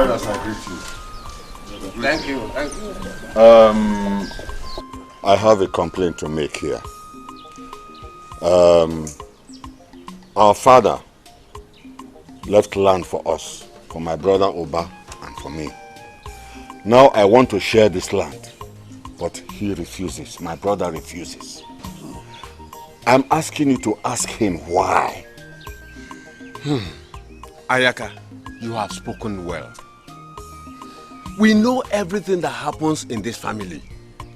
elders, I greet you. Thank you, thank you. I have a complaint to make here. Our father left land for us, for my brother Oba and for me. Now I want to share this land, but he refuses. My brother refuses. I'm asking you to ask him why. Ayaka, you have spoken well. We know everything that happens in this family.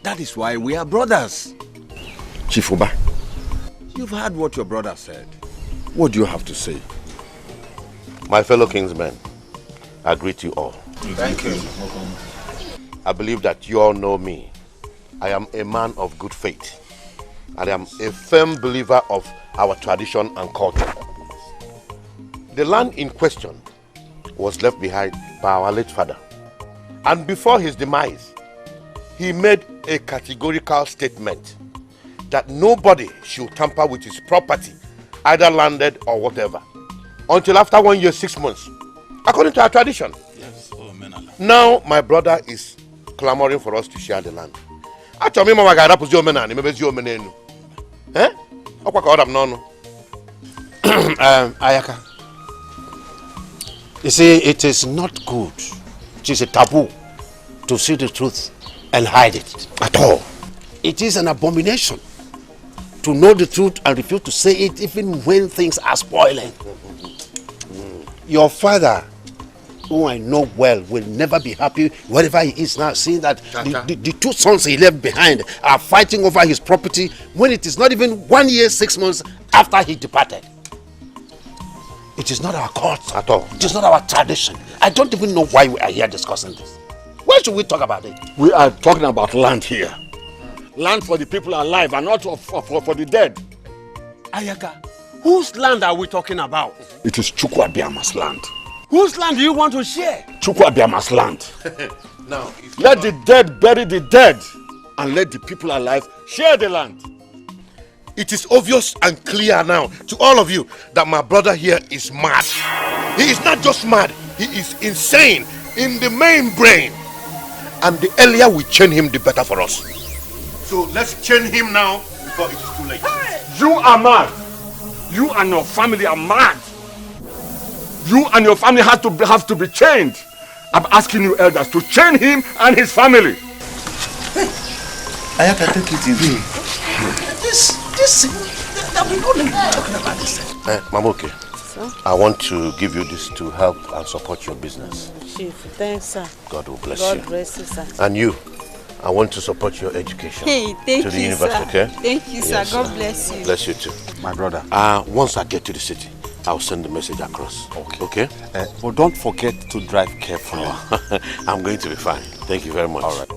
That is why we are brothers. Chief Oba, you've heard what your brother said. What do you have to say? My fellow kingsmen, I greet you all. Thank you. I believe that you all know me. I am a man of good faith. I am a firm believer of our tradition and culture. The land in question was left behind by our late father. And before his demise, he made a categorical statement that nobody should tamper with his property, either landed or whatever, until after 1 year, 6 months, according to our tradition. Yes. Oh, now my brother is clamoring for us to share the land. Ayaka, you see, it is not good. It is a taboo to see the truth and hide it at all. It is an abomination to know the truth and refuse to say it even when things are spoiling. Your father, who I know well, will never be happy wherever he is now, seeing that the two sons he left behind are fighting over his property when it is not even 1 year, 6 months after he departed. It is not our culture at all. It is not our tradition. I don't even know why we are here discussing this. Why should we talk about it? We are talking about land here. Land for the people alive and not for the dead. Ayaka, whose land are we talking about? It is Chukwuabiama's land. Whose land do you want to share? Chukwuabiama's land. Now, let the dead bury the dead and let the people alive share the land. It is obvious and clear now to all of you that my brother here is mad. He is not just mad, he is insane in the main brain. And the earlier we chain him, the better for us. So let's chain him now before it is too late. You are mad. You and your family are mad. You and your family have to be chained. I'm asking you elders to chain him and his family. Hey, Ayaka, take it easy. We only talking about this. Mamoke, I want to give you this to help and support your business. Chief, thanks, sir. God will bless you. God bless you, sir. And you, I want to support your education. Hey, thank to the you, university, sir. okay? Thank you, sir. Yes, God bless you. Bless you too. My brother. Once I get to the city, I'll send the message across. Okay? But don't forget to drive carefully. I'm going to be fine. Thank you very much. All right.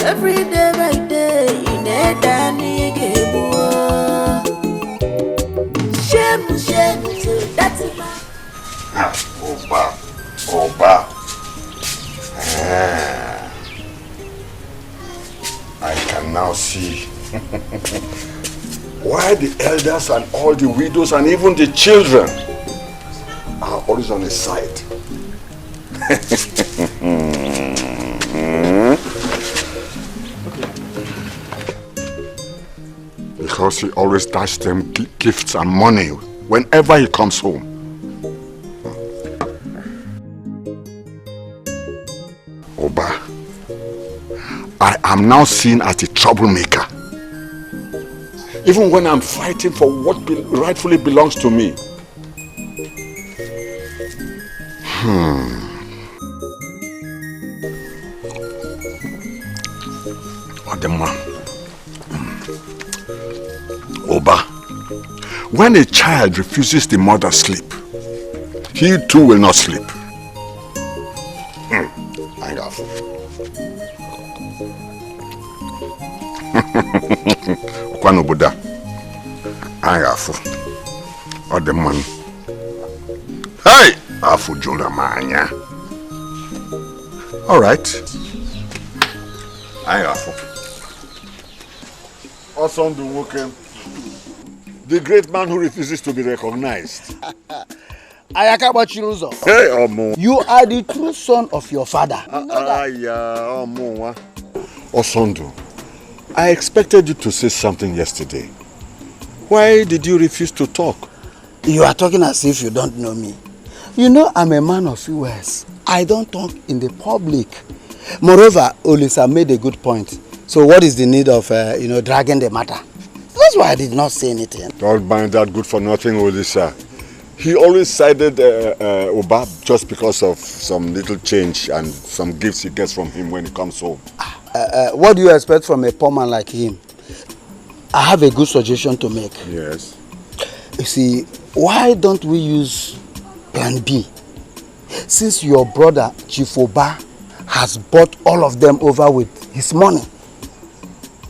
Every day by day, in a danny game. Shame, so that's it. Oba. I can now see why the elders and all the widows and even the children are always on his side. Because he always dashes them gifts and money whenever he comes home. Oba, I am now seen as a troublemaker. Even when I'm fighting for what rightfully belongs to me. Oba, when a child refuses the mother's sleep, he too will not sleep. Kwanobuda, Angafu, or the man. Hey, Afu Jolamanya. All right. Angafu. Awesome to work. The great man who refuses to be recognized. Ayakaba Chibuzor. Hey, Omo. You are the true son of your father. Omo. Osondu, I expected you to say something yesterday. Why did you refuse to talk? You are talking as if you don't know me. You know I'm a man of few words. I don't talk in the public. Moreover, Olisa made a good point. So what is the need of, dragging the matter? That's why I did not say anything. Don't mind that good for nothing, Olisa. He always sided Oba just because of some little change and some gifts he gets from him when he comes home. What do you expect from a poor man like him? I have a good suggestion to make. Yes. You see, why don't we use plan B? Since your brother, Chief Oba, has bought all of them over with his money.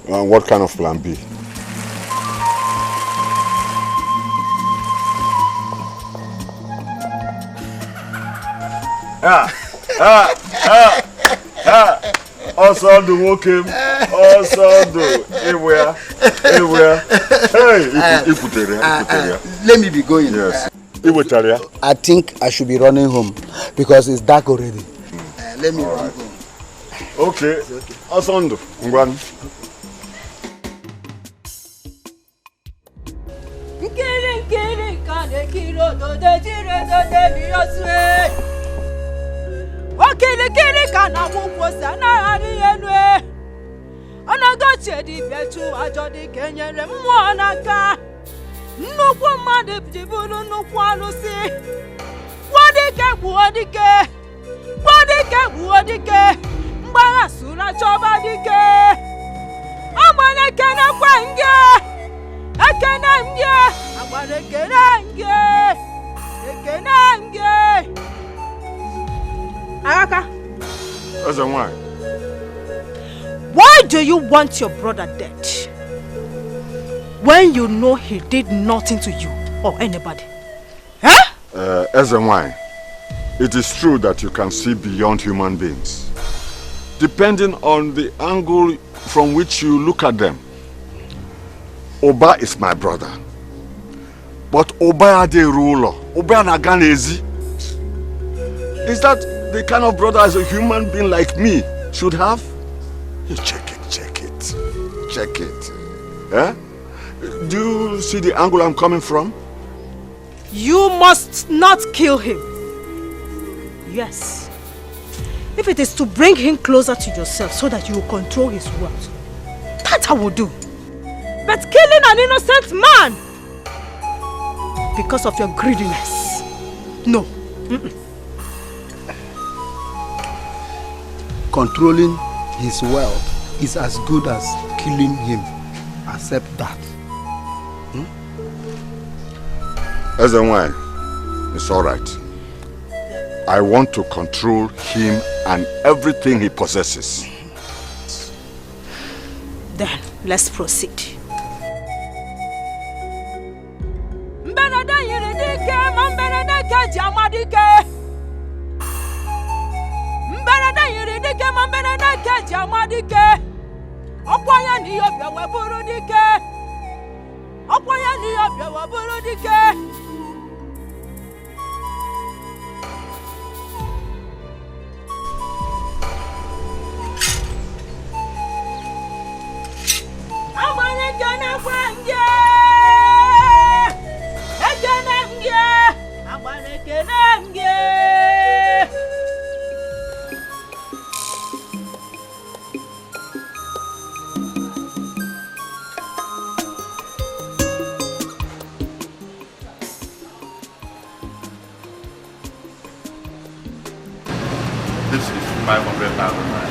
What kind of plan B? Also do walk him. Also do. Everywhere. Hey, let me be going. Yes. I think I should be running home because it's dark already. Let me run home. Okay. Also do. Okele kana muposa na ari enwe Onagoche di betu ajo di kenyere mmụọ n'aka nnukwu mmadụ jiburu nnukwu alụsị gbuo dike mgbagha sura chọba dike agbara ekene kwa nge agbara ekene nge Araka. As a why? Why do you want your brother dead? When you know he did nothing to you or anybody? Huh? As a why? It is true that you can see beyond human beings. Depending on the angle from which you look at them. Oba is my brother. But Oba is the ruler. Oba Naganezi. Is that the kind of brother as a human being like me should have? You check it. Eh? Do you see the angle I'm coming from? You must not kill him. Yes. If it is to bring him closer to yourself so that you will control his words, that I will do. But killing an innocent man because of your greediness, no. Controlling his wealth is as good as killing him. Accept that. As and why? It's all right. I want to control him and everything he possesses. Then, let's proceed. This is 500,000 naira.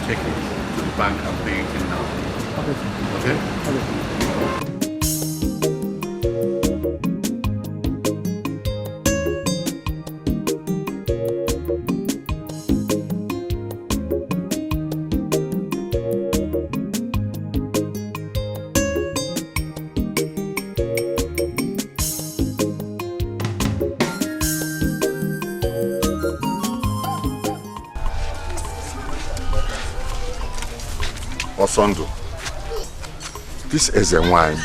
Take it to the bank and pay it in now. Okay? Osondo, this is a wine.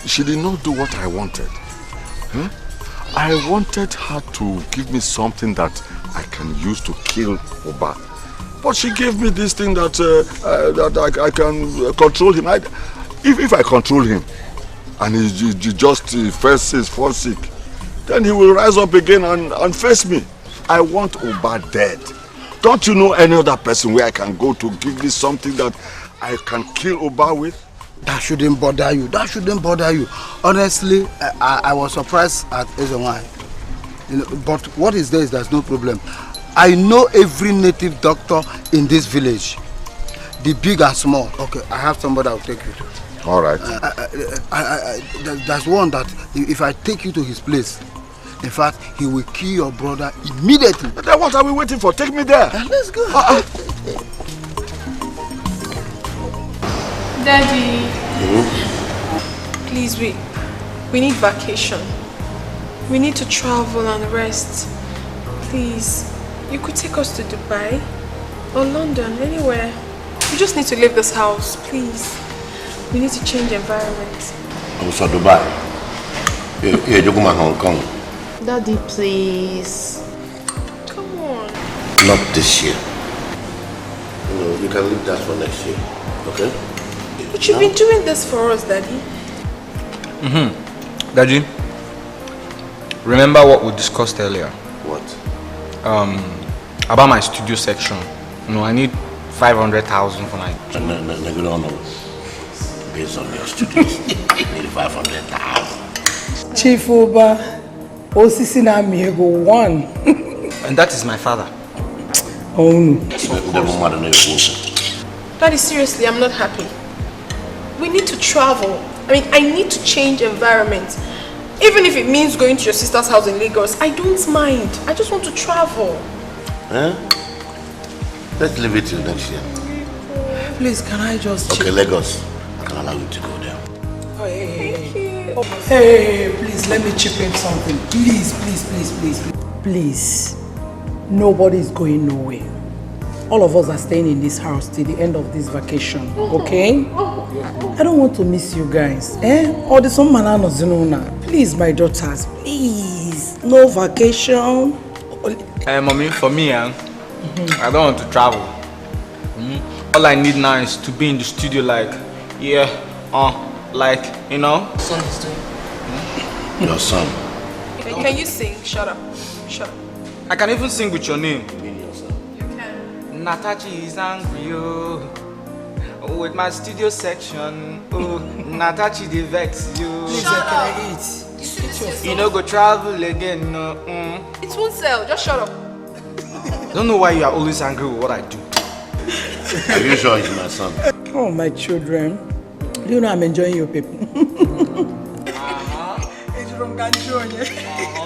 She did not do what I wanted. I wanted her to give me something that I can use to kill Oba. But she gave me this thing that I can control him. If I control him and he just falls sick, then he will rise up again and face me. I want Oba dead. Don't you know any other person where I can go to give me something that I can kill Oba with? That shouldn't bother you. That shouldn't bother you. Honestly, I was surprised at Ezenwai. But what is there's no problem. I know every native doctor in this village, the big and small. Okay, I have somebody I'll take you to. All right. There's one that if I take you to his place, in fact, he will kill your brother immediately. Then what are we waiting for? Take me there. Let's go. Daddy, please, we need vacation. We need to travel and rest. Please, you could take us to Dubai or London, anywhere. We just need to leave this house, please. We need to change environment. Also Dubai. Yeah, you go to Hong Kong. Daddy, please. Come on. Not this year. You can leave that for next year. Okay? But you've been doing this for us, Daddy. Daddy, remember what we discussed earlier? What? About my studio section. I need 500,000 for my... No. Based on your studio, you need 500,000. Chief Oba, Osisi na Miego 1. And that is my father. Oh no. Daddy, seriously, I'm not happy. We need to travel. I need to change environment. Even if it means going to your sister's house in Lagos, I don't mind. I just want to travel. Let's leave it till next year. Please, can I just... Okay, Lagos. I can allow you to go there. Oh, hey, please, let me chip in something. Please. Please. Nobody's going nowhere. All of us are staying in this house till the end of this vacation, okay? I don't want to miss you guys, Or the some manana zinona. Please, my daughters, please. No vacation. Mommy, for me, I don't want to travel. All I need now is to be in the studio Son is doing. Your son. Can you sing? Shut up. I can even sing with your name. You can. Natachi is angry, with my studio section. Natachi the vex you. Please, can I eat? You know, go travel again. It won't sell. Just shut up. I don't know why you are always angry with what I do. Are you sure he's my son? Oh, my children. Do you know I'm enjoying your people?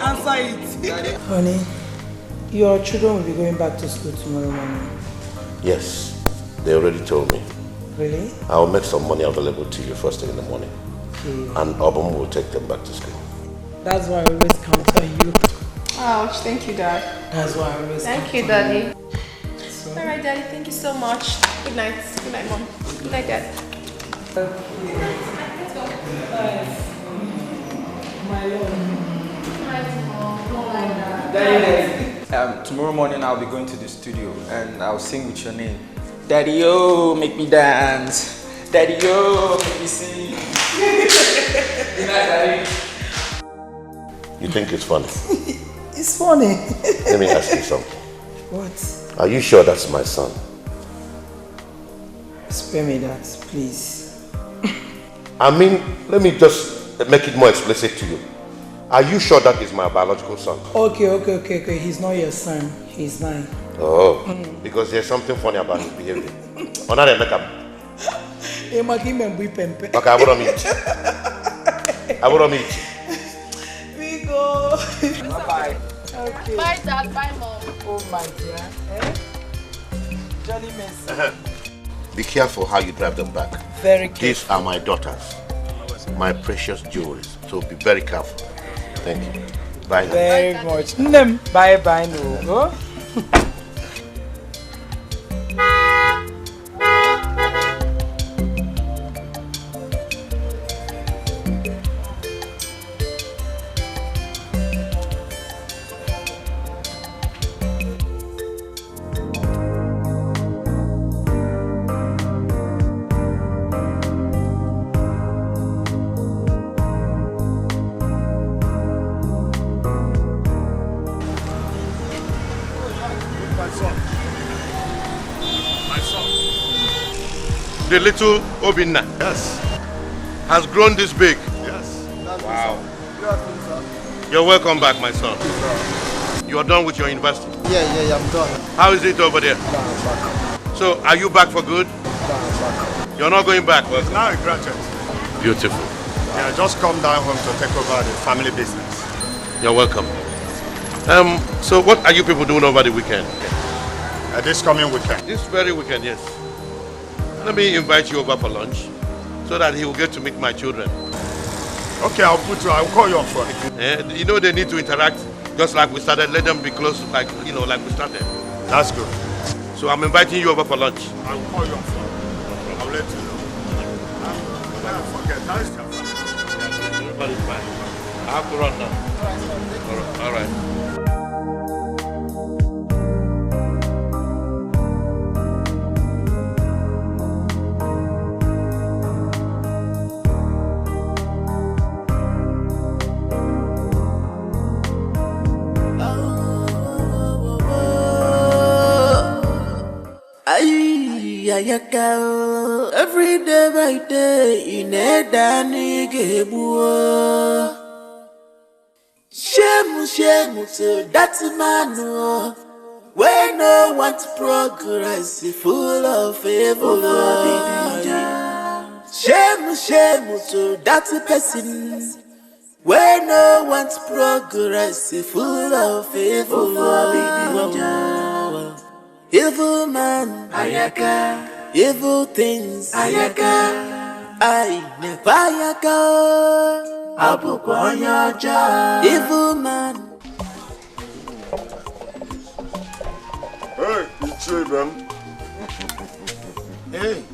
Answer it. Honey, your children will be going back to school tomorrow morning. Yes, they already told me. Really? I'll make some money available to you first thing in the morning. Okay. And Obum will take them back to school. That's why I always count on you. Ouch, thank you, Dad. That's why I always Thank you, Daddy. Alright, Daddy, thank you so much. Good night. Good night, Mom. Good night, Dad. Let's go. My love. Tomorrow morning I'll be going to the studio and I'll sing with your name. Daddy-o, make me dance. Daddy-o, make me sing. Good night, Daddy. You think it's funny? It's It's funny. Let me ask you something. What? Are you sure that's my son? Spare me that, please. I mean, let me just make it more explicit to you. Are you sure that is my biological son? Okay. He's not your son. He's mine. Oh, because there's something funny about his behavior. Okay, I wouldn't meet. We go. Bye. Okay. Bye, Dad. Bye, Mom. Oh my dear. Jolly mess. Be careful how you drive them back. Very careful. These are my daughters, my precious jewels. So be very careful. Thank you. Bye. Very much. Bye, no. The little Obinna, yes, has grown this big. Yes. Wow. You're welcome back, my son. You are done with your university? Yeah, I'm done. How is it over there? So, are you back for good? You're not going back? Well, now a graduate. Beautiful. Yeah, just come down home to take over the family business. You're welcome. So what are you people doing over the weekend? This coming weekend? This very weekend, yes. Let me invite you over for lunch so that he will get to meet my children. Okay, I'll call you on phone. You know they need to interact just like we started. Let them be close like we started. That's good. So I'm inviting you over for lunch. I'll call you on phone. I'll let you know. Don't forget, nice to have you. Everybody's fine. I have to run now. All right. Every day by day, in a Danny Gebu. Shame, so that's a man. Where no one's progress is full of evil. Shame, so that's a person. Where no one's progress is full of evil. Evil man, Ayaka. Evil things, Ayaka. I never Ayaka. Abukwanya. Evil man. Hey, it's Abraham. Hey.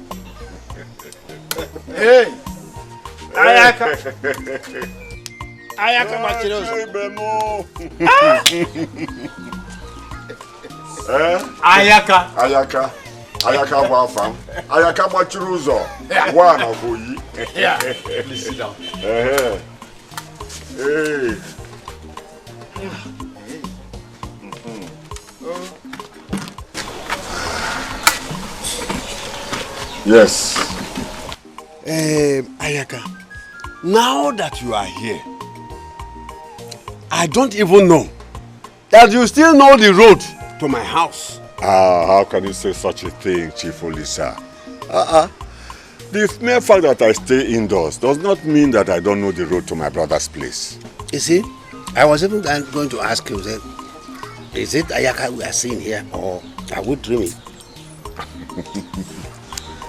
Hey. Ayaka. Ayaka Machiros. Ayaka Wafam. Ayaka Machiruzo. One of you. Yeah. Please sit down. Hey. Yes. Ayaka, now that you are here, I don't even know that you still know the road to my house. How can you say such a thing, Chief Olisa? The mere fact that I stay indoors does not mean that I don't know the road to my brother's place. You see, I was even going to ask you, is it Ayaka we are seeing here, or are we dreaming?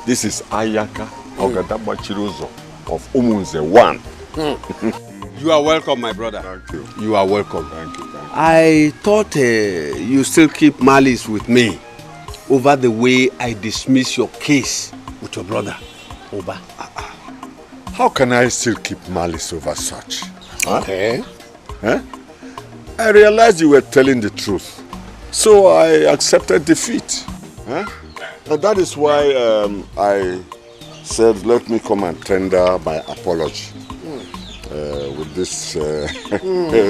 This is Ayaka Ogadaba Chiruzo of Umunze 1. You are welcome, my brother. Thank you. You are welcome. Thank you. I thought you still keep malice with me over the way I dismiss your case with your brother, Oba. How can I still keep malice over such? Okay. Huh? I realized you were telling the truth, so I accepted defeat. Huh? And that is why I said, let me come and tender my apology. with this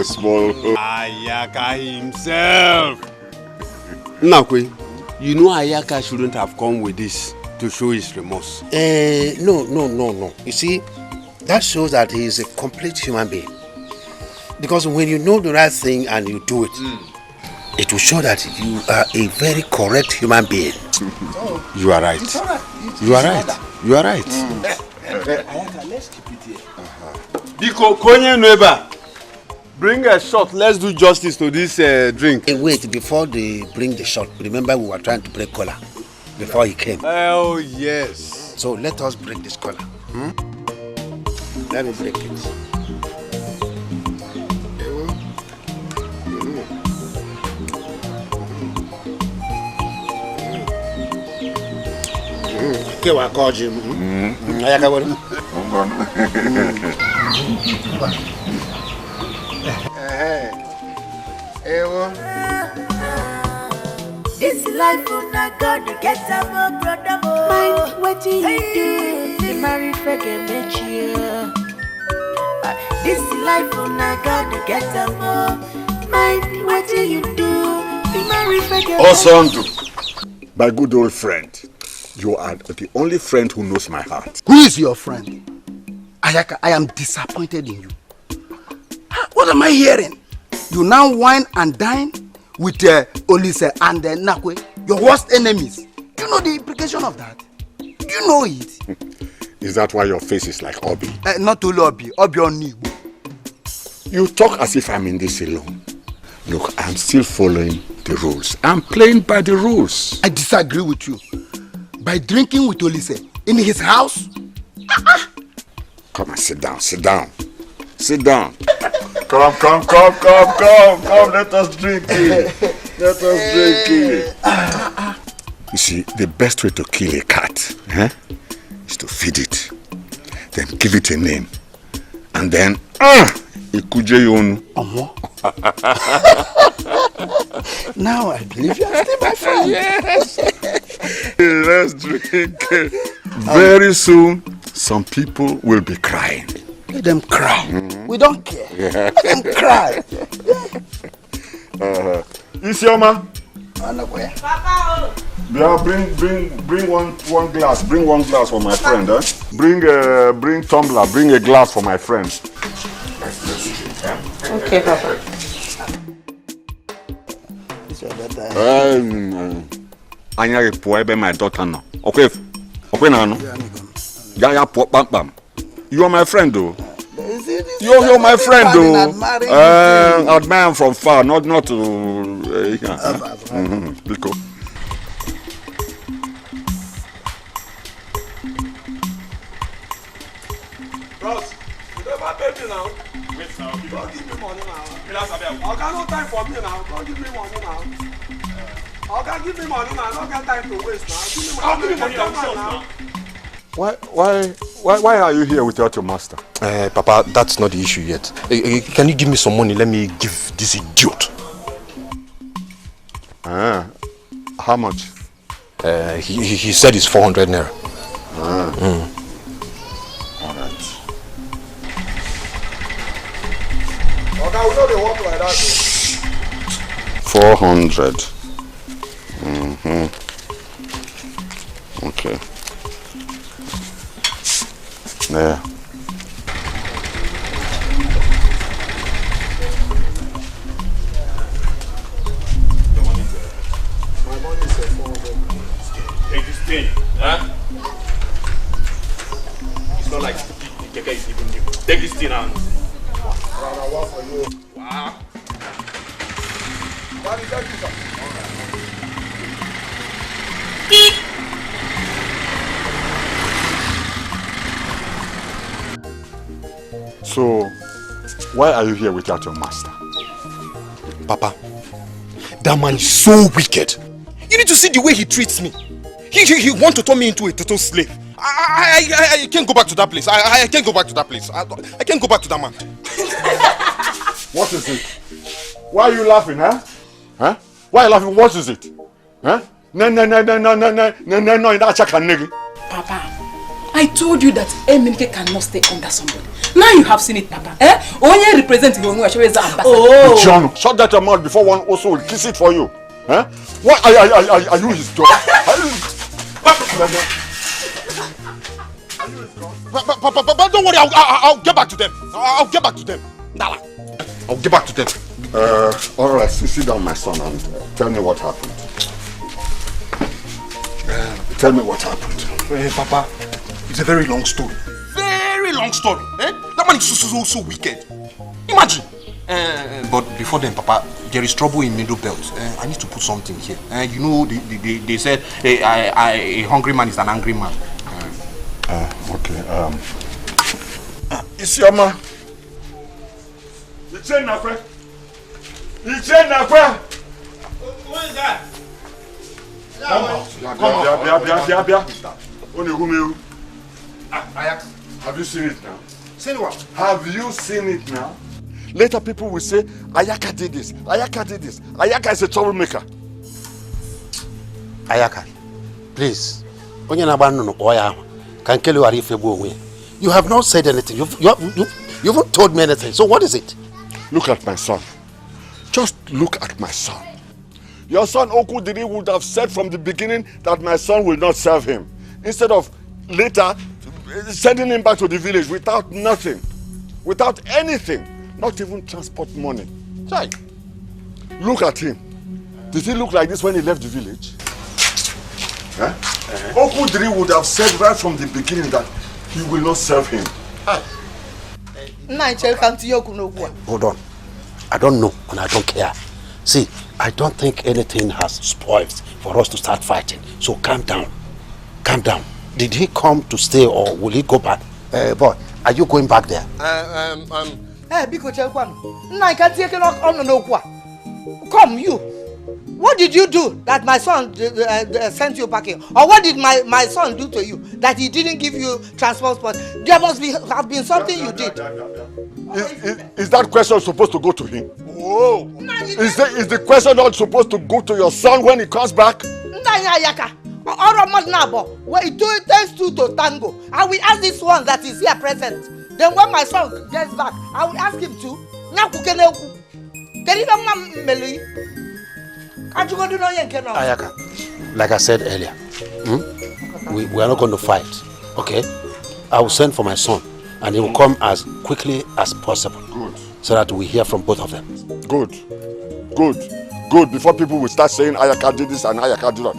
small... Ayaka himself! Nakwe, you know Ayaka shouldn't have come with this to show his remorse. No. You see, that shows that he is a complete human being. Because when you know the right thing and you do it, it will show that you are a very correct human being. You are right. You are right. You are right. Ayaka, let's keep it here. Diko, Konye Nweba, bring a shot. Let's do justice to this drink. Hey, wait, before they bring the shot, remember we were trying to break collar before he came. Oh, yes. So let us break this collar. Let me break it. Okay, I called you. This life will not gonna get some brother. Mind what you do, the married figure met you. This life will not gonna get some mind what you do, the married figure. Osondu, my good old friend. You are the only friend who knows my heart. Who is your friend? Ayaka, I am disappointed in you. What am I hearing? You now wine and dine with Olise and Nakwe, your worst enemies. Do you know the implication of that? Do you know it? Is that why your face is like Obi? Not only Obi, Obi Onibu. You talk as if I'm in this alone. Look, I'm still following the rules. I'm playing by the rules. I disagree with you. By drinking with Olise in his house? Come and sit down, sit down. Sit down. Come, let us drink it. Let us drink it. You see, the best way to kill a cat is to feed it. Then give it a name. And then, Ikuje Yonu. Now I believe you are still my friend. Yes. Let's drink. Very soon, some people will be crying. Let them cry. We don't care. Let them cry. Isioma. Papa. Yeah, bring one glass. Bring one glass for my friend. Bring tumbler. Bring a glass for my friend. Okay, Papa. Anya poebe my daughter now. Okay now. Yeah, pam pam. You are my friend though. You're my friend though. Admire from far, not to. Because. Bros, you never pay me now. Wait now. Don't give me money now. I got no time for me now. Don't give me money now. Okay, give me money now. I don't got time to waste now. Give me money now. Why are you here without your master? Papa, that's not the issue yet. Can you give me some money? Let me give this idiot. How much? He said it's 400 naira. All right. Okay, we know they walk like that. 400. Okay. Yeah. My money is 400. Take this thing, huh? It's not like Dikeh is giving you. Take this thing and... Rather work for you. Wow. Daddy, thank you, sir. So, why are you here without your master? Papa, that man is so wicked. You need to see the way he treats me. He wants to turn me into a total slave. I can't go back to that place. I can't go back to that place. I can't go back to that man. What is it? Why are you laughing, huh? Why are you laughing? What is it? Huh? No, Papa, I told you that Eminike cannot stay under somebody. Now you have seen it, Papa. Only representing you as ambassador. Oh. John, shut that your mouth before one also will kiss it for you. What are you his dog? But don't worry, I'll get back to them. I'll get back to them. Nala. I'll get back to them. All right, sit down, my son, and tell me what happened. Tell me what happened. Papa, it's a very long story. Very long story. That man is so wicked. Imagine. But before then, Papa, there is trouble in middle belt. I need to put something here. You know, they said a hungry man is an angry man. Okay. Isioma. Who is that? Come out. Have you seen it now? Seen what? Have you seen it now? Later people will say, Ayaka did this, Ayaka did this. Ayaka is a troublemaker. Ayaka, please. You have not said anything. You haven't told me anything. So what is it? Look at my son. Just look at my son. Your son Okudiri would have said from the beginning that my son will not serve him. Instead of later sending him back to the village without nothing. Without anything. Not even transport money. Right. Look at him. Did he look like this when he left the village? Okudiri would have said right from the beginning that he will not serve him. Hold on. I don't know and I don't care. See, I don't think anything has spoiled for us to start fighting. So calm down. Calm down. Did he come to stay or will he go back? Boy, are you going back there? Come, you. What did you do that my son sent you packing? Or what did my son do to you that he didn't give you transport? There must have been something you did. Is that question supposed to go to him? Whoa! Is the question not supposed to go to your son when he comes back? Well, it takes two to tango. I will ask this one that is here present. Then when my son gets back, I will ask him to. Ayaka, like I said earlier, we are not going to fight, okay? I will send for my son and he will come as quickly as possible. Good. So that we hear from both of them. Good. Before people will start saying Ayaka did this and Ayaka did that.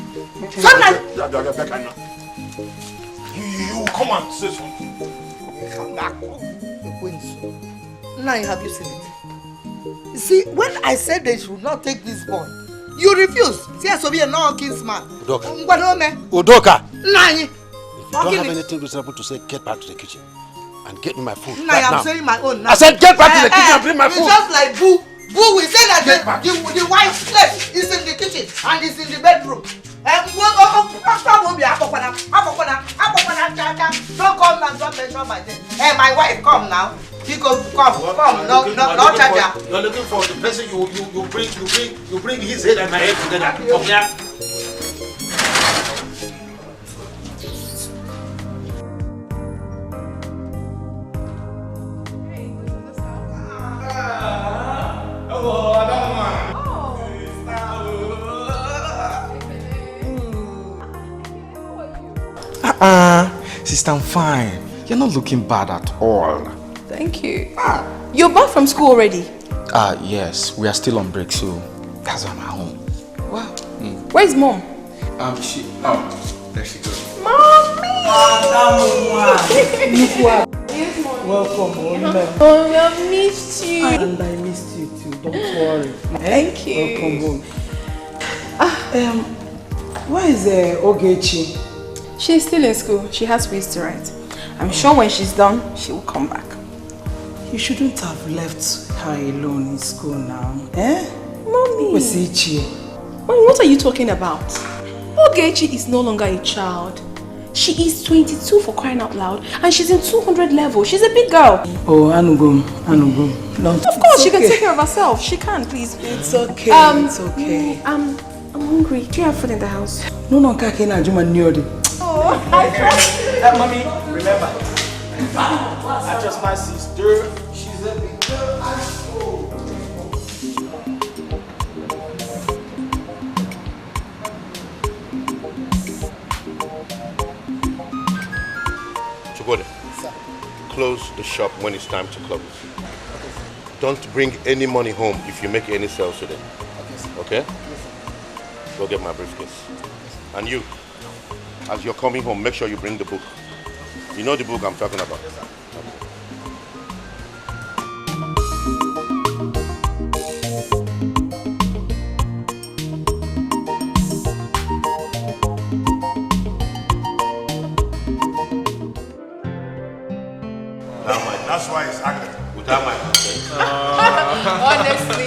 You come and say something. Come back. Now have you seen it? You see, when I said they should not take this boy, you refuse. See, I be a non-kinsman. Udoka. If you don't have anything reasonable to say, get back to the kitchen and get me my food. Right now. I'm saying my own now. I said, get back to the kitchen and bring my food. It's just like Boo. Boo will say that the wife's place is in the kitchen and is in the bedroom. Don't come and don't mention my name. Hey, my wife, come now. Because come. No, touch her. You're looking for the person you bring his head and my head together. Come here. Sister, I'm fine. You're not looking bad at all. Thank you. You're back from school already? Yes. We are still on break, so that's why I'm at home. Wow. Where's mom? There she goes. Mommy! Welcome, Oh, I've missed you. And I missed you too. Don't worry. Thank you. Welcome home. Where is Ogechi? She's still in school. She has quiz to write. I'm sure when she's done, she will come back. You shouldn't have left her alone in school now. Mommy. What are you talking about? Ogechi is no longer a child. She is 22 for crying out loud, and she's in 200 level. She's a big girl. Oh, Anugum. Of course, she can take care of herself. She can, please. It's okay. It's okay. I'm hungry. Do you have food in the house? No, Kakena Juma Nyodi. Oh, I trust. Mommy, remember, I trust my sister. She's a big girl. Chukode, close the shop when it's time to close. Don't bring any money home if you make any sales today. Okay? Go get my briefcase. And you, as you're coming home, make sure you bring the book. You know the book I'm talking about. That's why it's ugly. Without my consent.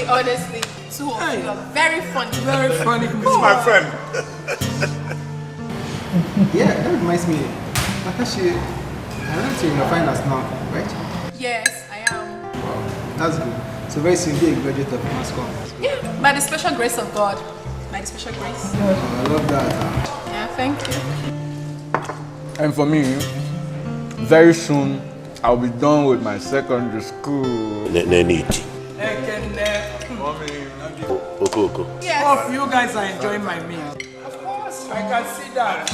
Honestly, two of you are very funny. Very funny. Who's my friend? Yeah, that reminds me. Nakashi, I learned you're in your finals now, right? Yes, I am. Wow, that's good. So very soon you'll be a graduate of mass comm. Yeah, by the special grace of God. By the special grace. Oh, I love that. Yeah, thank you. And for me, very soon, I'll be done with my secondary school. Neniti. Oko. Yes. All of you guys are enjoying my meal. Of course, I can see that.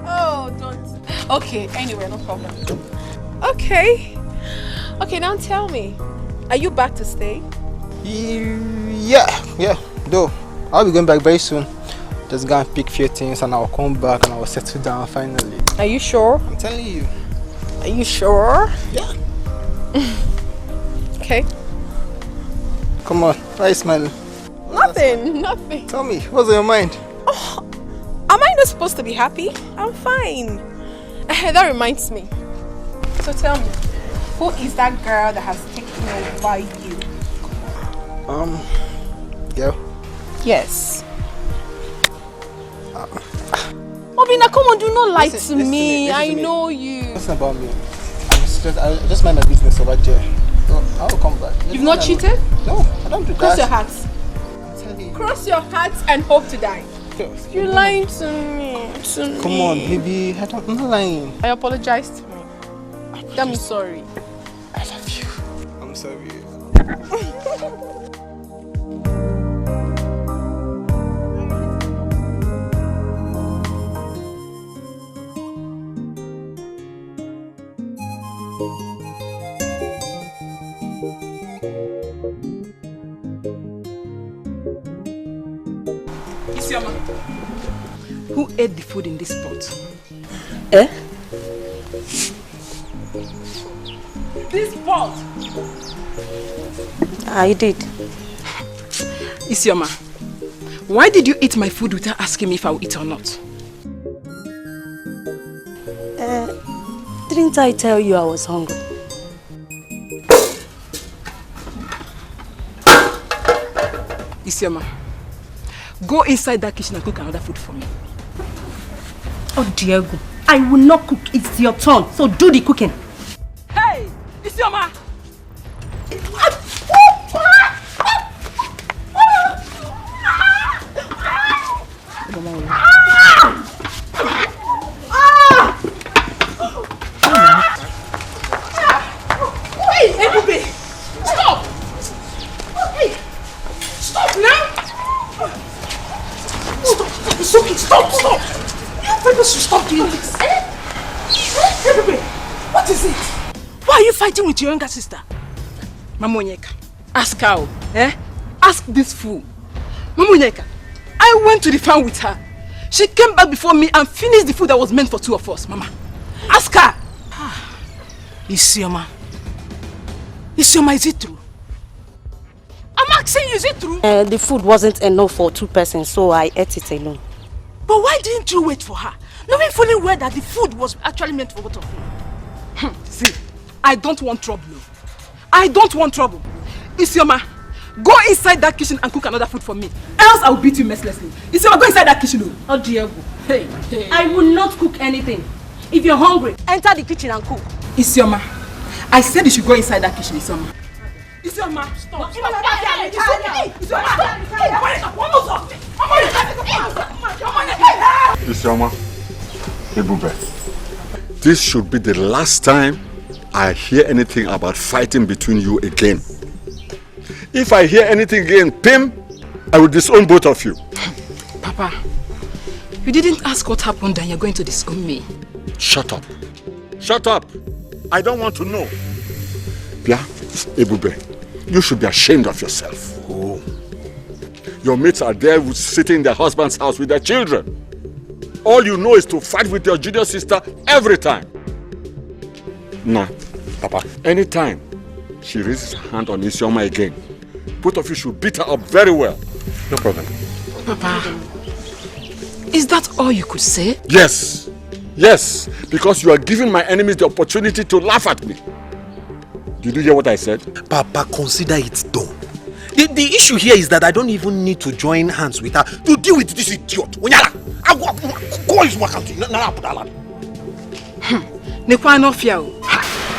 Oh, don't. Okay, anyway, no problem. Okay, now tell me, are you back to stay? Yeah. Though, I'll be going back very soon. Just go and pick few things and I'll come back and I'll settle down finally. Are you sure? I'm telling you. Are you sure? Yeah. Okay. Come on, why are you smiling? Nothing. Tell me, what's on your mind? Oh, am I not supposed to be happy? I'm fine. That reminds me. So tell me, who is that girl that has taken over you? Yeah. Yes. Obina, come on, do not lie to me. I know you. Listen about me. I just mind my business over there. So I'll come back. You've not cheated? No, I don't do Cross that. your hearts. Cross your hearts and hope to die. You're lying to me. Come on, baby. I'm not lying. I apologize to me. I'm sorry. I love you. I'm sorry. Isioma, who ate the food in this pot? This pot! I did. Isioma, why did you eat my food without asking me if I will eat or not? Didn't I tell you I was hungry? Isioma, go inside that kitchen and cook another food for me. Oh, Diego, I will not cook. It's your turn, so do the cooking. Hey, Isioma! Hey, Eriobu! Stop! Hey! Stop now! Stop! You people should stop doing this. Eriobu, what is it? Why are you fighting with your younger sister? Mama Onyeka, ask her. Ask this fool. Mama Onyeka, I went to the farm with her. She came back before me and finished the food that was meant for two of us, Mama. Ask her. Isioma, is it true? I'm asking you, is it true? The food wasn't enough for two persons, so I ate it alone. But why didn't you wait for her? Knowing fully well that the food was actually meant for both of you. See, I don't want trouble. Isioma, go inside that kitchen and cook another food for me. Else I will beat you mercilessly. Isioma, go inside that kitchen. Oh, Diego. Hey. I will not cook anything. If you're hungry, enter the kitchen and cook. Isioma, I said you should go inside that kitchen, Isioma. Isioma, stop. Isioma, Ebube, this should be the last time I hear anything about fighting between you again. If I hear anything again, Pim, I will disown both of you. Papa, you didn't ask what happened and you're going to disown me. Shut up. Shut up. I don't want to know. Yeah, Ebube, you should be ashamed of yourself. Oh. Your mates are there sitting in their husband's house with their children. All you know is to fight with your junior sister every time. Nah, Papa, anytime she raises her hand on Isioma again, both of you should beat her up very well. No problem. Papa, is that all you could say? Yes. Yes, because you are giving my enemies the opportunity to laugh at me. Did you hear what I said? Papa, consider it done. The issue here is that I don't even need to join hands with her to deal with this idiot.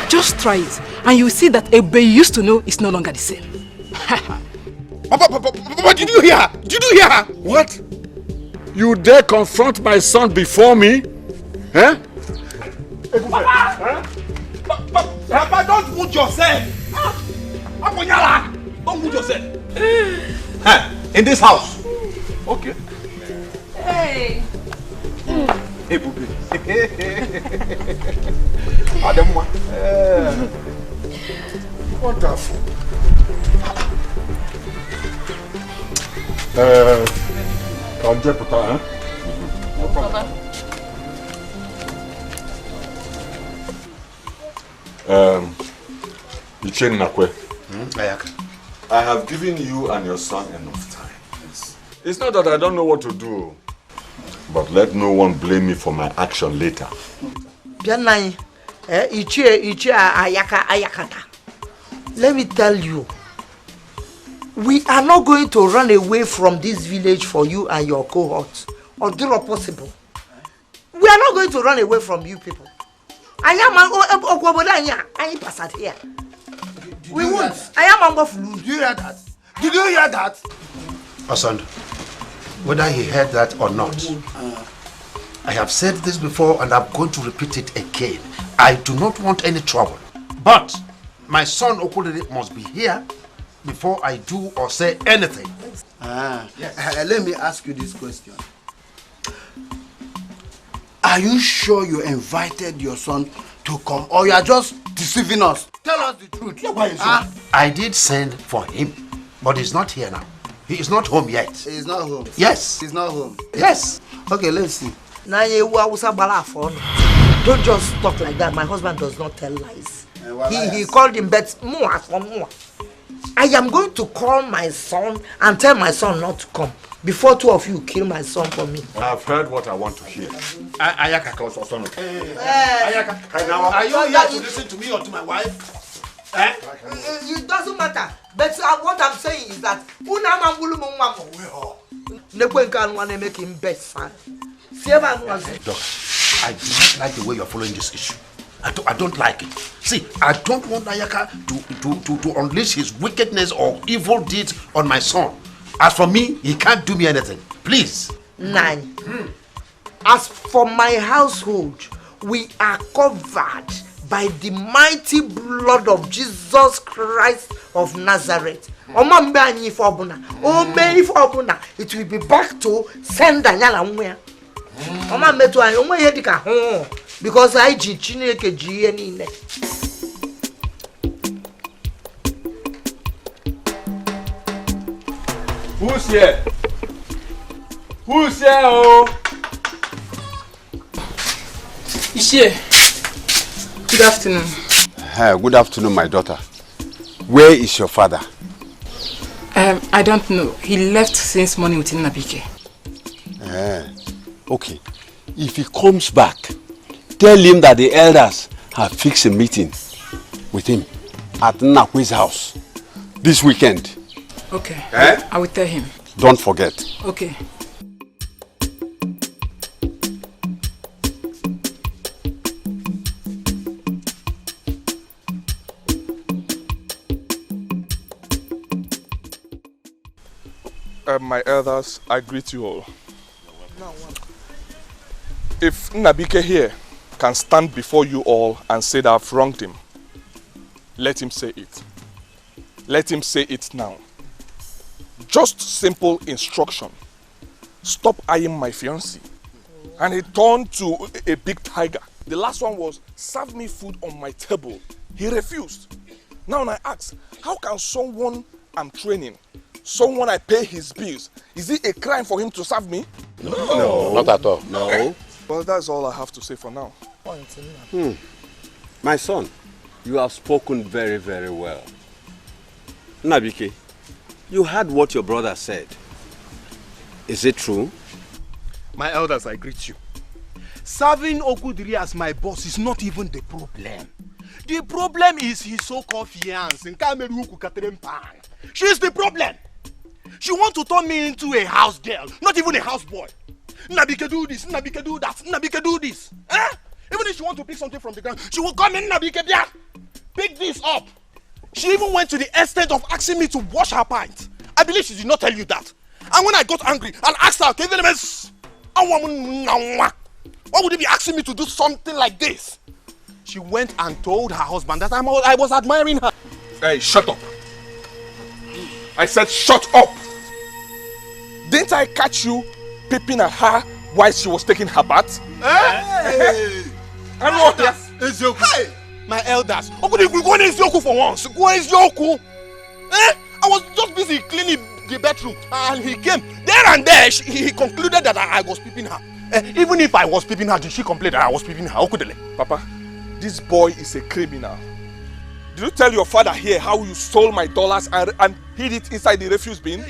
Just try it, and you'll see that a baby used to know is no longer the same. Papa, did you hear her? Did you hear her? What? You dare confront my son before me? Huh? Papa, don't wound yourself. Don't wound yourself. In this house. Okay. Hey. Hey, Bubi. Ademwa. Wonderful. I'll get put her, huh? No problem. I have given you and your son enough time. Yes. It's not that I don't know what to do, but let no one blame me for my action later. Let me tell you, we are not going to run away from this village for you and your cohort, or do not possible. We are not going to run away from you people. I am here. We won't. I am Ambo Flu. Did you hear that? Did you hear that? Osand, whether he heard that or not, I have said this before and I'm going to repeat it again. I do not want any trouble. But my son Okulere must be here before I do or say anything. Yes. Let me ask you this question. Are you sure you invited your son to come, or you are just deceiving us? Tell us the truth. I did send for him, but he's not here now. He is not home yet. He's not home? Yes. He's not home? Yes. Okay, let's see. Don't just talk like that. My husband does not tell lies. He called him, but more. I am going to call my son and tell my son not to come before two of you kill my son for me. I've heard what I want to hear. Ayaka, are you here to listen to me or to my wife? It doesn't matter. But what I'm saying is that make him best son. Doc, I do not like the way you're following this issue. I don't like it. See, I don't want Ayaka to unleash his wickedness or evil deeds on my son. As for me, he can't do me anything. Please. 9. As for my household, we are covered by the mighty blood of Jesus Christ of Nazareth. It will be back to send Anyanwu. Because I Chineke GNE. Who's here? Who's here? Oh, Is here. Good afternoon. Good afternoon, my daughter. Where is your father? I don't know. He left since morning with Nnamdi. Okay. If he comes back, tell him that the elders have fixed a meeting with him at Nnakwi's house this weekend. Okay. I will tell him. Don't forget. Okay. my elders, I greet you all. If Nnabike here can stand before you all and say that I've wronged him, let him say it. Let him say it now. Just simple instruction. Stop eyeing my fiancé. And he turned to a big tiger. The last one was, serve me food on my table. He refused. Now I ask, how can someone I'm training, someone I pay his bills, is it a crime for him to serve me? No, not at all. No. Well, that's all I have to say for now. My son, you have spoken very, very well. Nnabike, you heard what your brother said. Is it true? My elders, I greet you. Serving Okudiri as my boss is not even the problem. The problem is his so-called fiancée. She's the problem. She wants to turn me into a house girl, not even a house boy. Nnabike do this, Nnabike do that, Nnabike do this. Even if she wants to pick something from the ground, she will come in, Nnabike, pick this up. She even went to the extent of asking me to wash her pint. I believe she did not tell you that. And when I got angry and asked her, why would you be asking me to do something like this? She went and told her husband that I was admiring her. Hey, shut up. I said shut up. Didn't I catch you peeping at her while she was taking her bath? Hey! I'm not here. Hey! My elders. Go for once. I was just busy cleaning the bedroom and he came. There and there, he concluded that I was peeping her. Even if I was peeping her, did she complain that I was peeping her? Papa, this boy is a criminal. Did you tell your father here how you stole my dollars and hid it inside the refuse bin?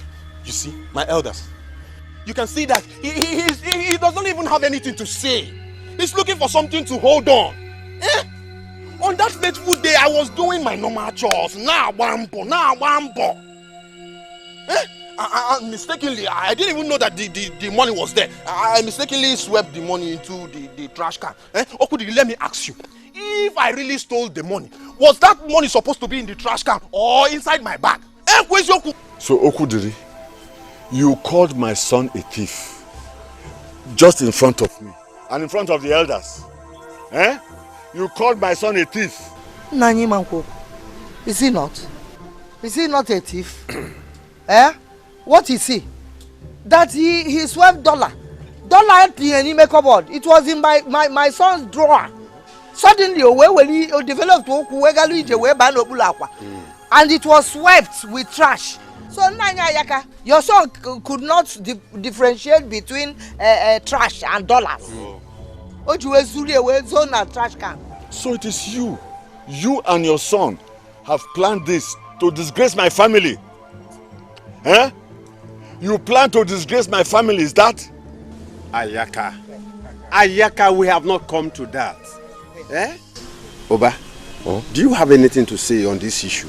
You see, my elders, you can see that he doesn't even have anything to say. He's looking for something to hold on. On that fateful day, I was doing my normal chores. Now, wambo. Mistakenly, I didn't even know that the money was there. I mistakenly swept the money into the trash can. Okudiri, let me ask you. If I really stole the money, was that money supposed to be in the trash can or inside my bag? So Okudiri, you called my son a thief just in front of me and in front of the elders. You called my son a thief. Nanyi, is he not? Is he not a thief? What is he? That he swept dollar in my cupboard. It was in my son's drawer. Suddenly, when he developed and it was swept with trash. So Nanya, your son could not differentiate between trash and dollars. Trash can. So it is you and your son have planned this to disgrace my family. You plan to disgrace my family, is that? Ayaka, we have not come to that. Oba, do you have anything to say on this issue?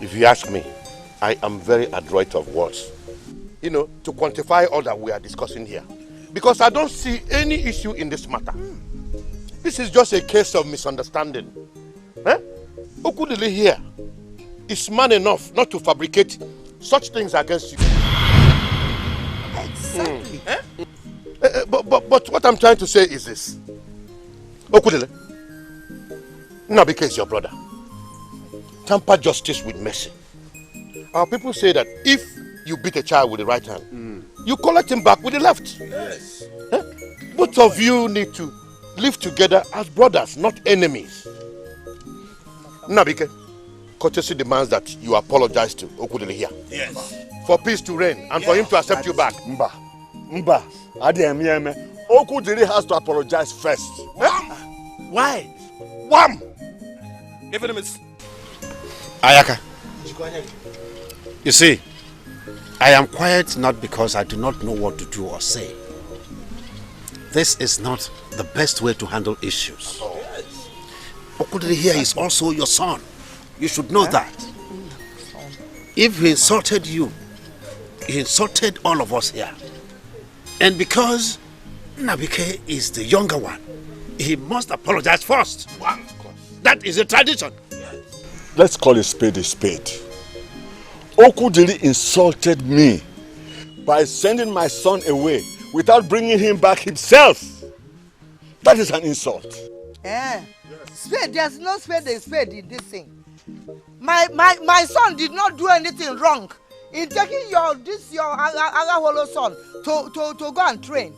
If you ask me, I am very adroit of words. To quantify all that we are discussing here. Because I don't see any issue in this matter. This is just a case of misunderstanding. Okudili here is man enough not to fabricate such things against you. Exactly. But what I'm trying to say is this. Okudili, Nnabike is your brother. Tamper justice with mercy. Our people say that if you beat a child with the right hand, you collect him back with the left. Yes. Both of you need to live together as brothers, not enemies. Nnabike, courtesy demands that you apologize to Okudili here. Yes. For peace to reign and for him to accept you back. Mba. Okudili has to apologize first. Why? Wham! Ayaka, you see, I am quiet not because I do not know what to do or say. This is not the best way to handle issues. Okudili here is also your son. You should know that. If he insulted you, he insulted all of us here. And because Nnabike is the younger one, he must apologize first. That is a tradition. Let's call a spade a spade. Okudili insulted me by sending my son away without bringing him back himself. That is an insult. Eh? Spade, there's no spade in this thing. My son did not do anything wrong in taking your Agaholo son to go and train.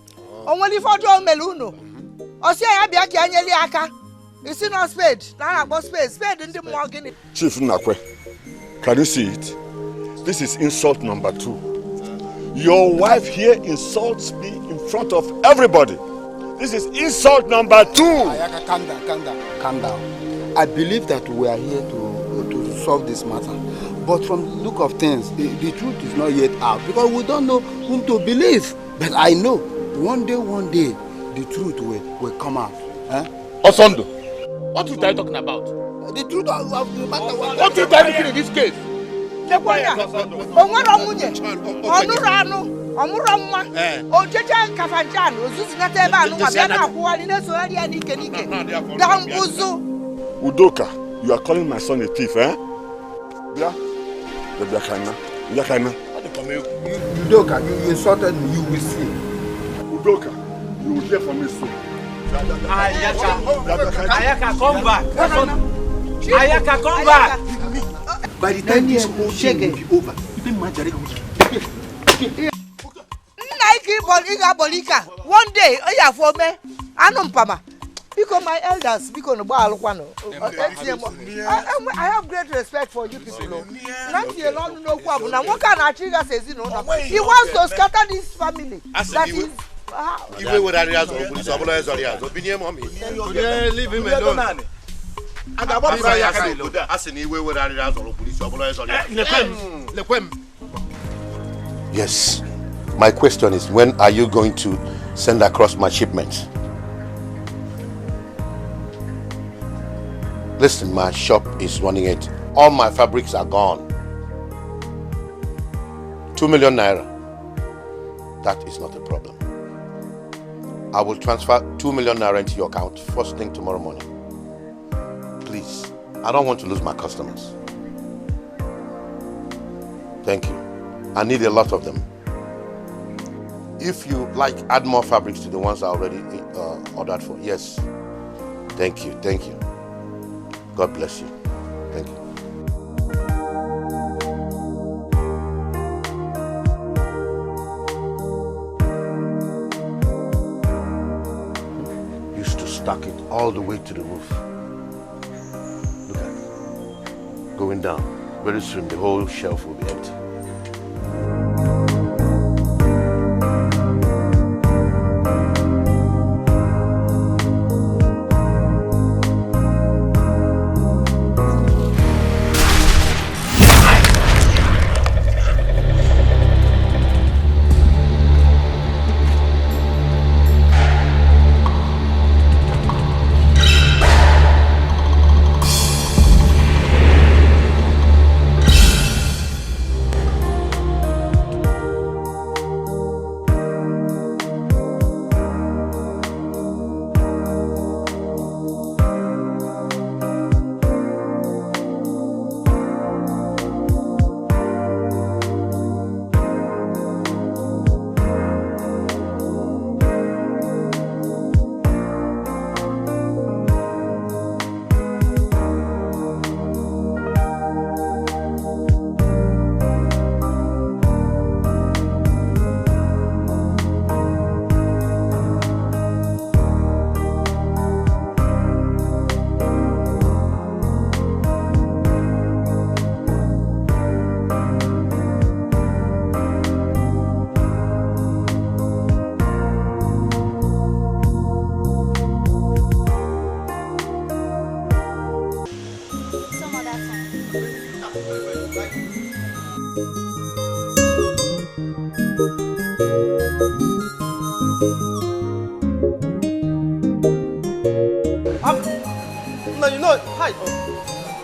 Only for John Meluno. Osia Abiaki Anyeli Aka. You see no spade. Now about spade in the morgan. Chief Nakwe, can you see it? This is insult number 2. Your wife here insults me in front of everybody. This is insult number 2. Ayaka, calm down. I believe that we are here to solve this matter. But from the look of things, the truth is not yet out because we don't know whom to believe. But I know one day, the truth will come out. Osondo, what truth are you talking about? The truth of the matter. What truth are you looking in this case? Udoka, you are calling my son a thief, eh? Yeah? Udoka, you insulted me, you will see. Udoka, you will hear from me soon. Ayaka, come back. Ayaka, come back. By the time this whole thing will be over, even Majari will one day, for me, Anumpama. Because my elders, because I have great respect for you people. Not the alone, no problem. Now, what can Achiga says, you know, he wants to scatter this family. That is. Even with areas of police, opinion, mommy. Leave him alone. Yes. My question is, when are you going to send across my shipment? Listen, my shop is running it. All my fabrics are gone. 2 million naira. That is not a problem. I will transfer 2 million naira into your account first thing tomorrow morning. Please, I don't want to lose my customers. Thank you. I need a lot of them. If you like, add more fabrics to the ones I already ordered for. Yes. Thank you. Thank you. God bless you. Thank you. Used to stack it all the way to the roof. Look at it. Going down. Very soon the whole shelf will be empty.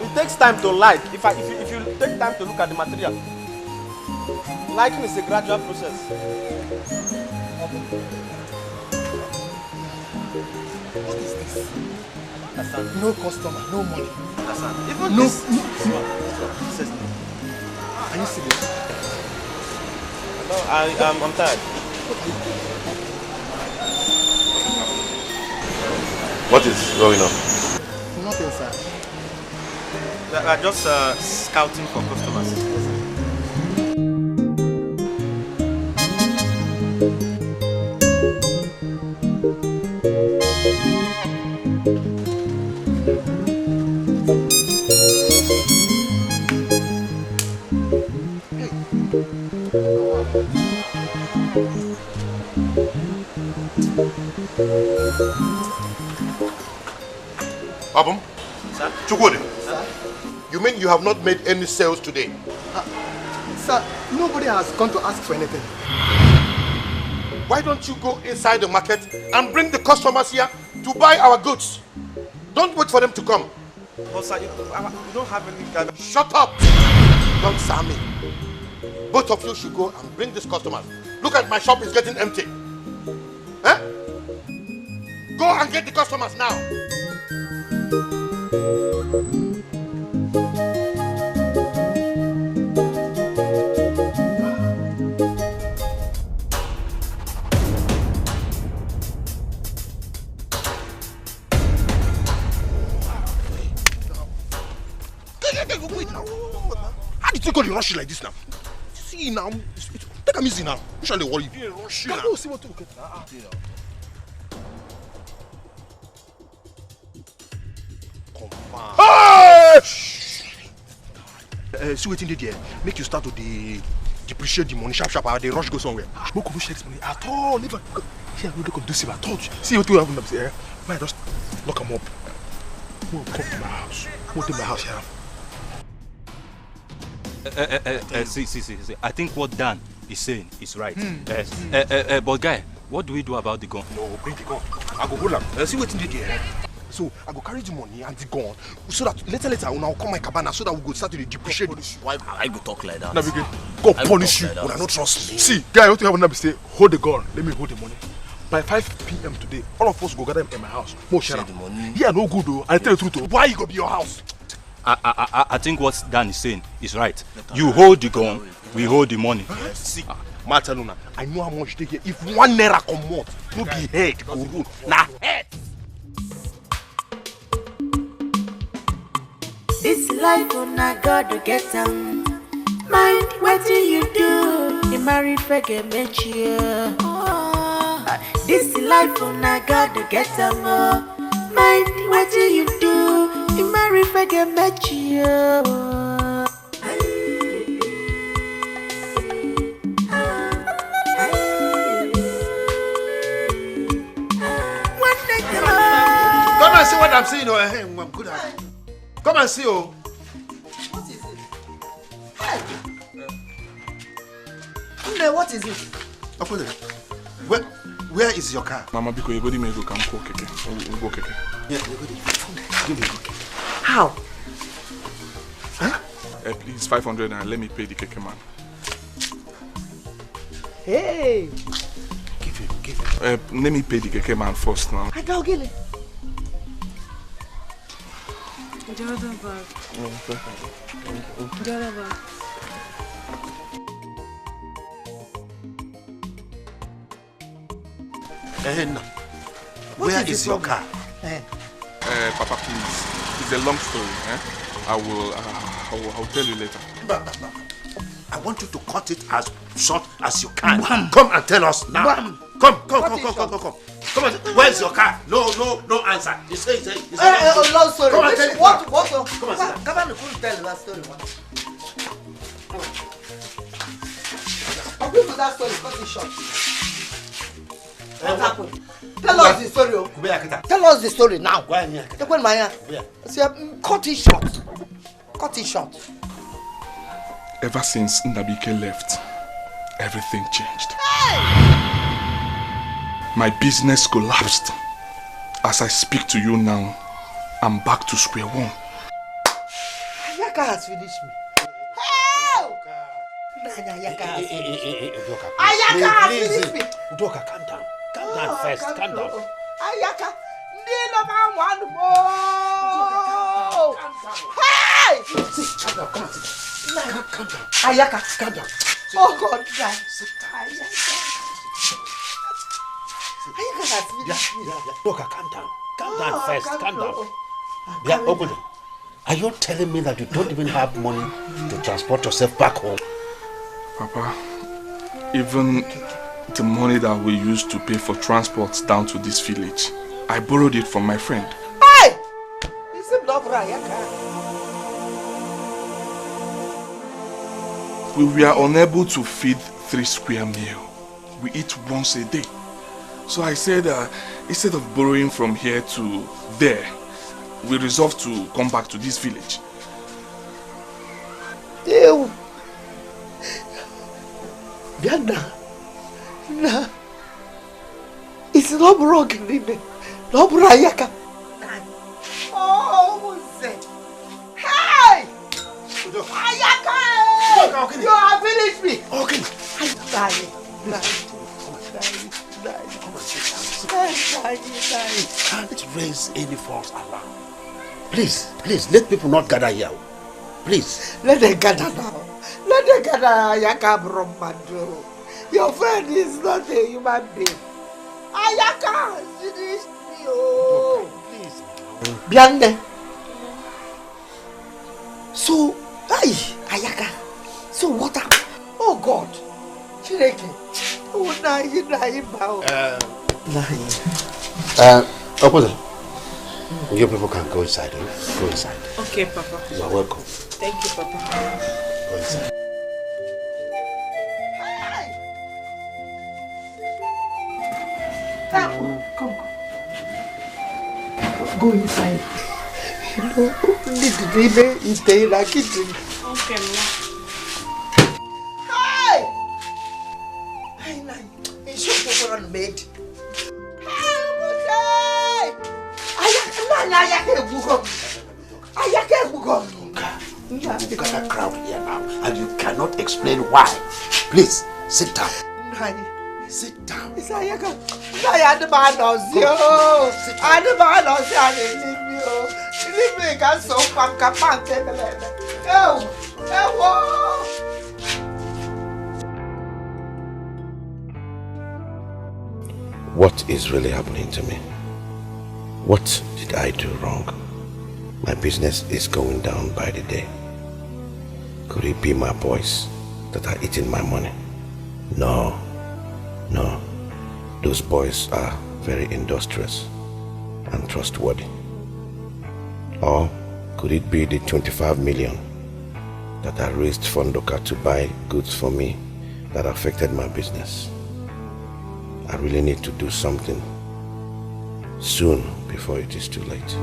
It takes time to like. If you take time to look at the material, liking is a gradual process. What is this? No customer, no money. Even no, this one. Are you serious? No, I'm tired. What is going on? Nothing, sir. We're just scouting for customers. Abum? Sir? Chukwudi? Sir? You mean you have not made any sales today? Sir, nobody has come to ask for anything. Why don't you go inside the market and bring the customers here to buy our goods? Don't wait for them to come. But sir, you don't have any... Shut up! Don't sir me. Both of you should go and bring these customers. Look at my shop is getting empty. Huh? Go and get the customers now. How did you go to rush like this now? See now, take a easy now. You shall worry. Rush now. See what you get now. Hey! See what you did here. Make you start to depreciate the money sharp. The rush go somewhere. No go share this money at all. Never. Here we look conducive at all. See what you have in the man, just lock them up. Come to my house. Come to my house here. See. I think what Dan is saying is right. But guy, what do we do about the gun? No, bring the gun. I go hold am. See what you did here. So I go carry the money and the gun, so that later when I come my cabana, so that we go start to depreciate. Why I go talk like that? Now we go punish you when I don't trust me. See, guy, what you have to say? Hold the gun. Let me hold the money. By 5 p.m. today, all of us go gather in my house. More share the money. Yeah, no good though. I tell the truth though. Why you go be your house? I think what Dan is saying is right. You hold the gun, we hold the money. See, Marcelona, I know how much they get. If 1 naira come out, no be head go rule. Nah, head. This life una God to get mind what do you do? You marry fege mechi. This life una God to get mind what do you do? You marry fege mechi. Come and see what I'm seeing. I'm good at it. Come and see, oh. What is it? Hey! Nne, what is it? Where is your car? Mama, because you go to me go come go keke. We'll go keke. Yeah, we go to give me go keke. How? Huh? Please, 500 and let me pay the keke man. Hey! Give him. Let me pay the keke man first now. I don't get it. The other bag. The other bag. Where is your car? Papa, please. It's a long story. I will tell you later. I want you to cut it as short as you can. Come and tell us now. Come. Come on, where's your car? No answer. You say. Long story. Come and tell it. What? Come on, Come on, tell that story. I'll give you that story. Cut it short. What happened? Tell us the story. Tell us the story now. Cut it short. Ever since Nnamdi left, everything changed. My business collapsed. As I speak to you now, I'm back to square one. Ayaka has finished me. Ayaka has finished me. Udoka, calm down. Calm down first. Calm down. Ayaka, one more. Hey! See, calm down. Come on, sit. Calm down. Ayaka. Calm down. Oh God, Ayaka. Look, calm down. Calm down first. Calm down. Yeah, open it. Are you telling me that you don't even have money to transport yourself back home? Papa, even the money that we used to pay for transport down to this village, I borrowed it from my friend. Hey! It's a love Ayaka. We were unable to feed 3 square meals. We eat once a day. So I said, instead of borrowing from here to there, we resolved to come back to this village. Ew. Bianna. Nah. It's not broken, Nime. No Ayaka. Oh, what's it? Hey! Ayaka! You have finished me! Okay. Can't raise any false alarm. Please, let people not gather here. Please. Let them gather now. Let them gather, Ayaka Bromado. Your friend is not a human being. Ayaka, finish me, oh. Please. Bianne. So, Ayaka. So what happened? Oh God. Chireke. Oh, Okpara. You people can go inside. Go inside. Okay, Papa. You are welcome. Thank you, Papa. Go inside. Come. Go inside. You know, Livinus is staying in the kitchen. Okay, Ma. Made. You got a crowd here now, and you cannot explain why. Please, sit down. Sit down. It's Ayaka. I the man knows you. I the man knows you. Leave me, can so pam. What is really happening to me? What did I do wrong? My business is going down by the day. Could it be my boys that are eating my money? No. Those boys are very industrious and trustworthy. Or could it be the 25 million that I raised for Onwuka to buy goods for me that affected my business? I really need to do something soon before it is too late.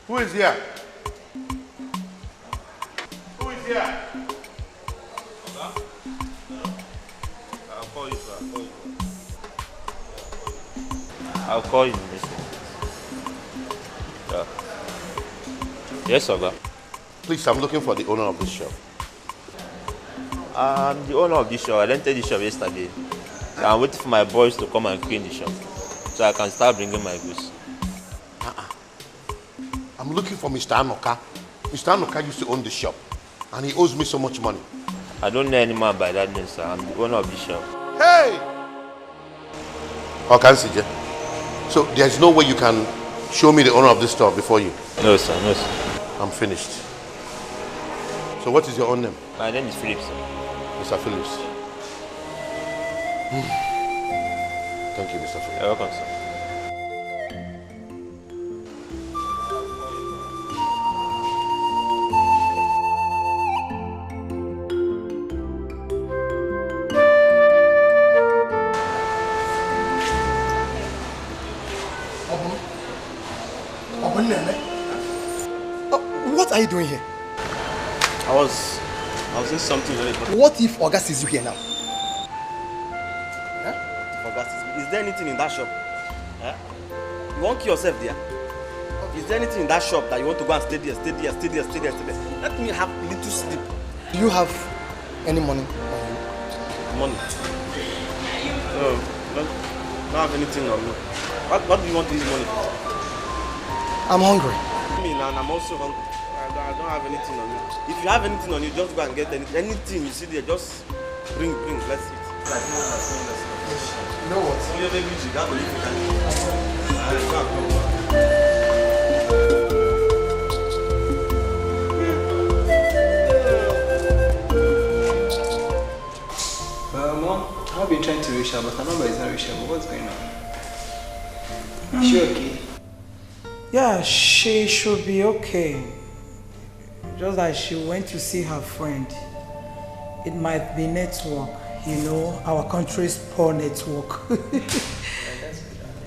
Who is here? Yeah. I'll call you, sir. I'll call you, mister. Yeah. Yes, sir. Please, I'm looking for the owner of this shop. I'm the owner of this shop. I rented the shop yesterday. I'm waiting for my boys to come and clean the shop so I can start bringing my goods. I'm looking for Mr. Nnocka. Mr. Nnocka used to own the shop. And he owes me so much money. I don't know any man by that name, sir. I'm the owner of the shop. Hey! Quincy, so there's no way you can show me the owner of this store before you? No, sir. I'm finished. So what is your own name? My name is Phillips, sir. Mr. Phillips. Thank you, Mr. Phillips. You're welcome, sir. What are you doing here? I was doing something really important. What if Oga sees you here now? Huh? Is there anything in that shop? Huh? You won't kill yourself there. Is there anything in that shop that you want to go and stay there? Let me have a little sleep. Do you have any money on you? Money? No, don't have anything on me. What do you want to use money for? I'm hungry. I'm also hungry. I don't have anything on me. If you have anything on you, just go and get anything you see there. Just bring. Let's eat. You know what? Mom, I've been trying to reach her, but her number is not reachable. What's going on? Is she okay? Yeah, she should be okay. Just like she went to see her friend. It might be network, you know, our country's poor network.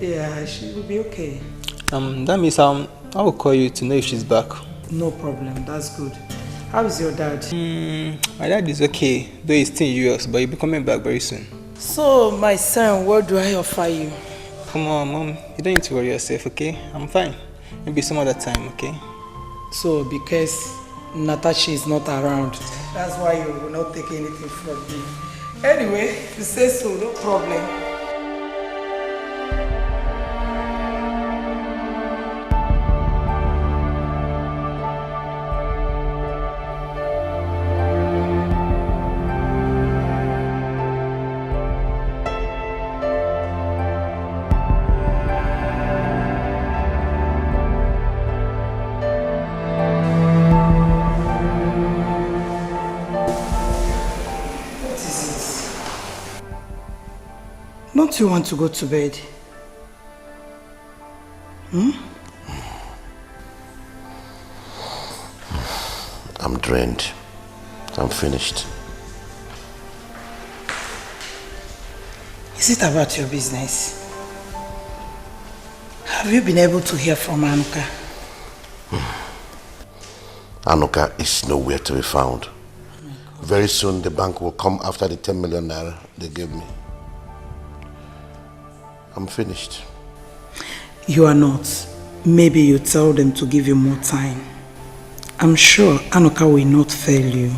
Yeah, she will be okay. That means I will call you to know if she's back. No problem, that's good. How is your dad? My dad is okay, though he's still in US, but he'll be coming back very soon. So, my son, what do I offer you? Come on, Mom, you don't need to worry yourself, okay? I'm fine. Maybe some other time, okay? So, because Natasha is not around, that's why you will not take anything from me. Anyway, if you say so, no problem. Don't you want to go to bed? I'm drained. I'm finished. Is it about your business? Have you been able to hear from Onwuka? Onwuka is nowhere to be found. Very soon the bank will come after the 10 million naira they gave me. I'm finished. You are not. Maybe you tell them to give you more time. I'm sure Onwuka will not fail you.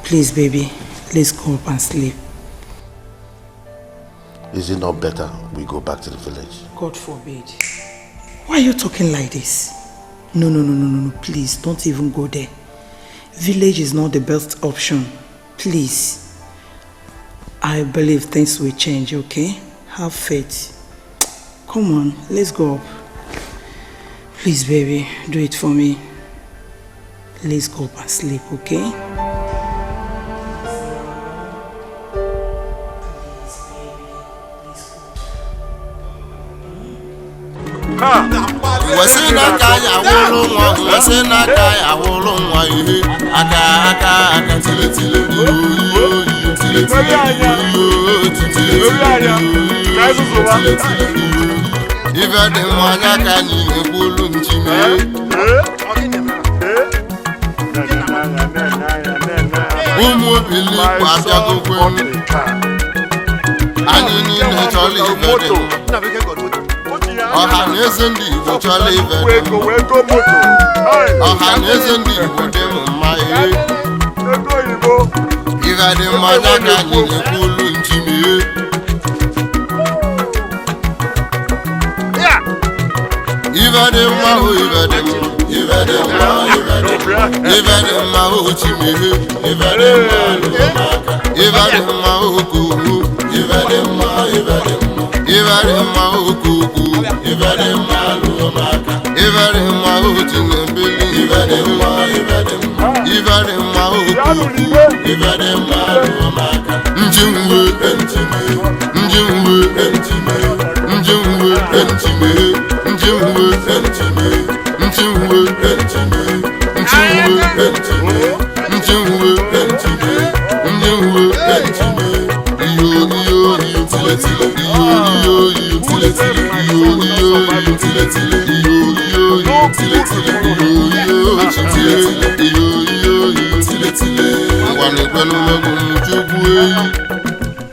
Please, baby, let's go up and sleep. Is it not better we go back to the village? God forbid. Why are you talking like this? No, please, don't even go there. Village is not the best option. Please. I believe things will change, okay? Have faith. Come on, let's go up. Please, baby, do it for me. Let's go up and sleep, okay?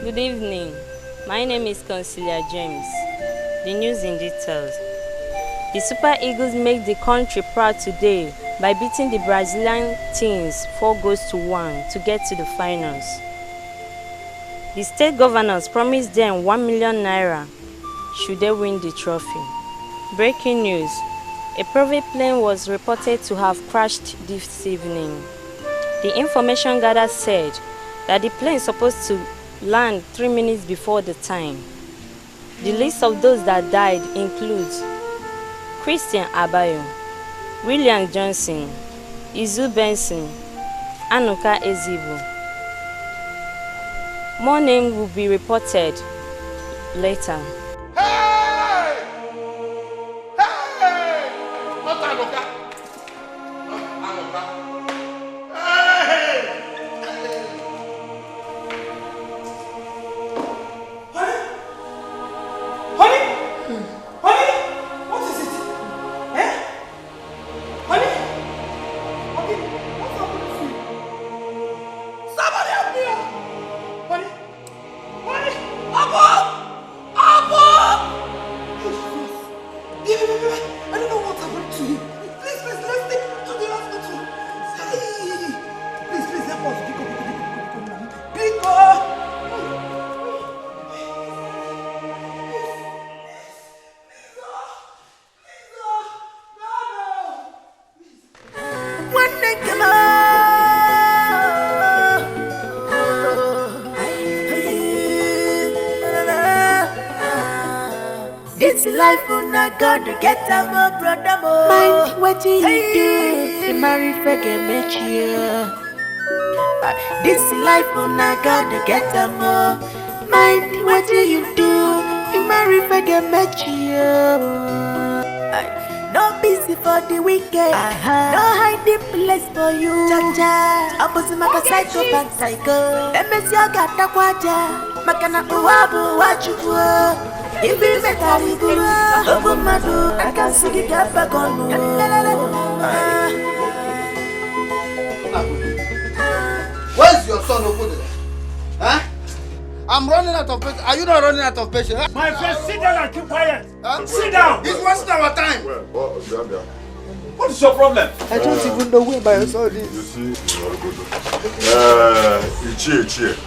Good evening. My name is Consilia James. The news in details. The Super Eagles make the country proud today by beating the Brazilian teams 4-1 to get to the finals. The state governors promised them 1 million naira should they win the trophy. Breaking news. A private plane was reported to have crashed this evening. The information gathered said that the plane is supposed to land 3 minutes before the time. The list of those that died includes Christian Abayo, William Johnson, Izu Benson, Anuka Ezibu. More names will be reported later. Life will not gonna get a more brother more. Mind what you do, you marry forget me cheer. This life will not gonna get a more. Mind what you do, you marry forget me cheer. No busy for the weekend, no hiding place for you. Cha-cha, opposite my psycho and psycho. MS you got the quaja, makana uwabu wachuwa. If you met a little, open my door, I can see the gap back on. Where's your son over there? Huh? I'm running out of patience. Are you not running out of patience? My friend, sit down and keep quiet. Sit down. He's wasting our time. What is your problem? I don't even know where my son is. You see,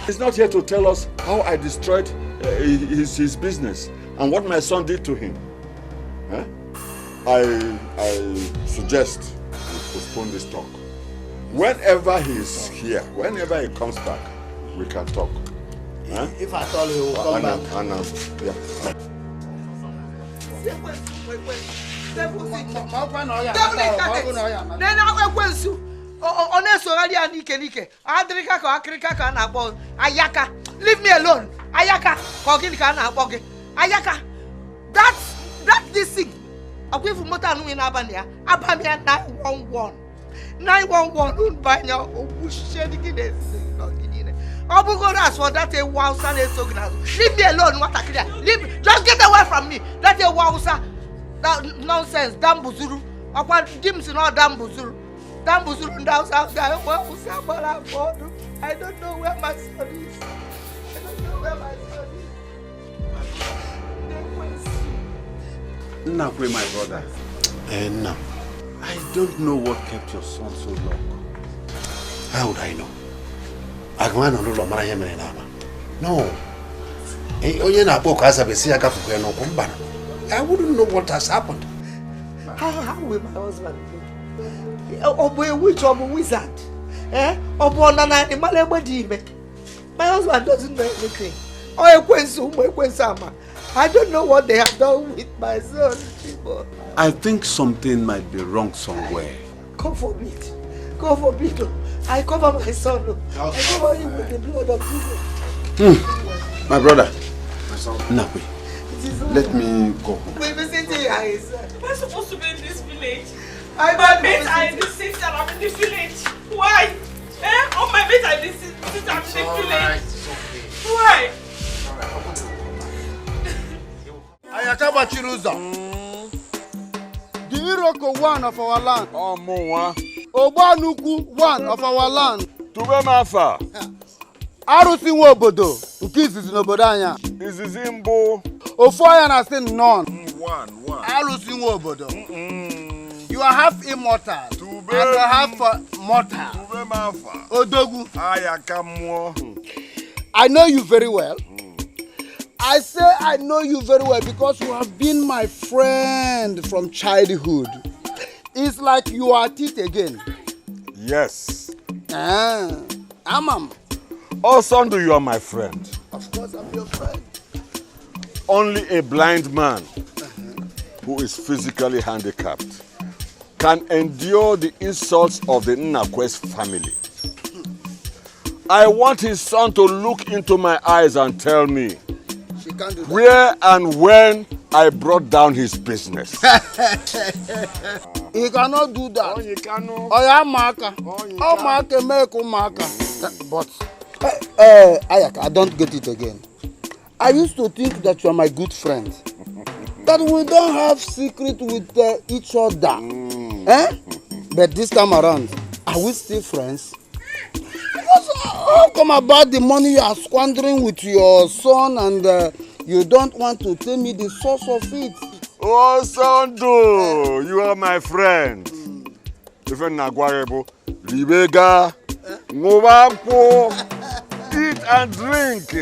he's not here to tell us how I destroyed his business and what my son did to him. Huh? I suggest we postpone this talk. Whenever he's here, whenever he comes back, we can talk. Huh? If I told you, he will come back. Yeah. Leave me alone. Ayaka, Ayaka, that's this thing. I'm going for motor in Abania. Abania 911. 911 by now. I'm going to ask for that a wow son. Leave me alone. What I clear. Just get away from me. That a wow son. That nonsense. Damn buzuru. I want Jims and all damn buzuru. Damn buzuru down south. I don't know where my son is. Nnakwe, my brother. No. I don't know what kept your son so long. How would I know? No. I wouldn't know what has happened. How will my husband do? A witch or a wizard? My husband doesn't know anything. I don't know what they have done with my son. I think something might be wrong somewhere. God forbid. God forbid. I cover my son. I cover him with the blood of Jesus. My brother, Nnakwe, let me go home. Wait, listen to your eyes. Am I supposed to be in this village? My mates are in the city and I'm in this village. Why? All my mates are in this city and I'm in this village. Why? Ayataba Chiruza. The Iroko one of our land. Oh, Moa. Obanuku one of our land. Tube Mafa. Arusi Wobodo. Ukisi Nobodanya. Is Zimbo. Ofoya na still none. One. Alusi obodo. You are half immortal. And you are half mortal. Odogu. I know you very well. I say I know you very well because you have been my friend from childhood. It's like you are it again. Yes. Amam. Oh, Sunday, you are my friend. Of course, I'm your friend. Only a blind man who is physically handicapped can endure the insults of the Nnakwe's family. I want his son to look into my eyes and tell me where and when I brought down his business. He cannot do that. Oh, you cannot. Oh, yeah, Maka. Oh, Maka, make Maka. But, Ayaka, I don't get it again. I used to think that you are my good friend. That we don't have secret with each other. But this time around, are we still friends? Because how come about the money you are squandering with your son and you don't want to tell me the source of it? Oh, Sandu, you are my friend. Even Nagwarebo, Libega, Mubampo, eat and drink.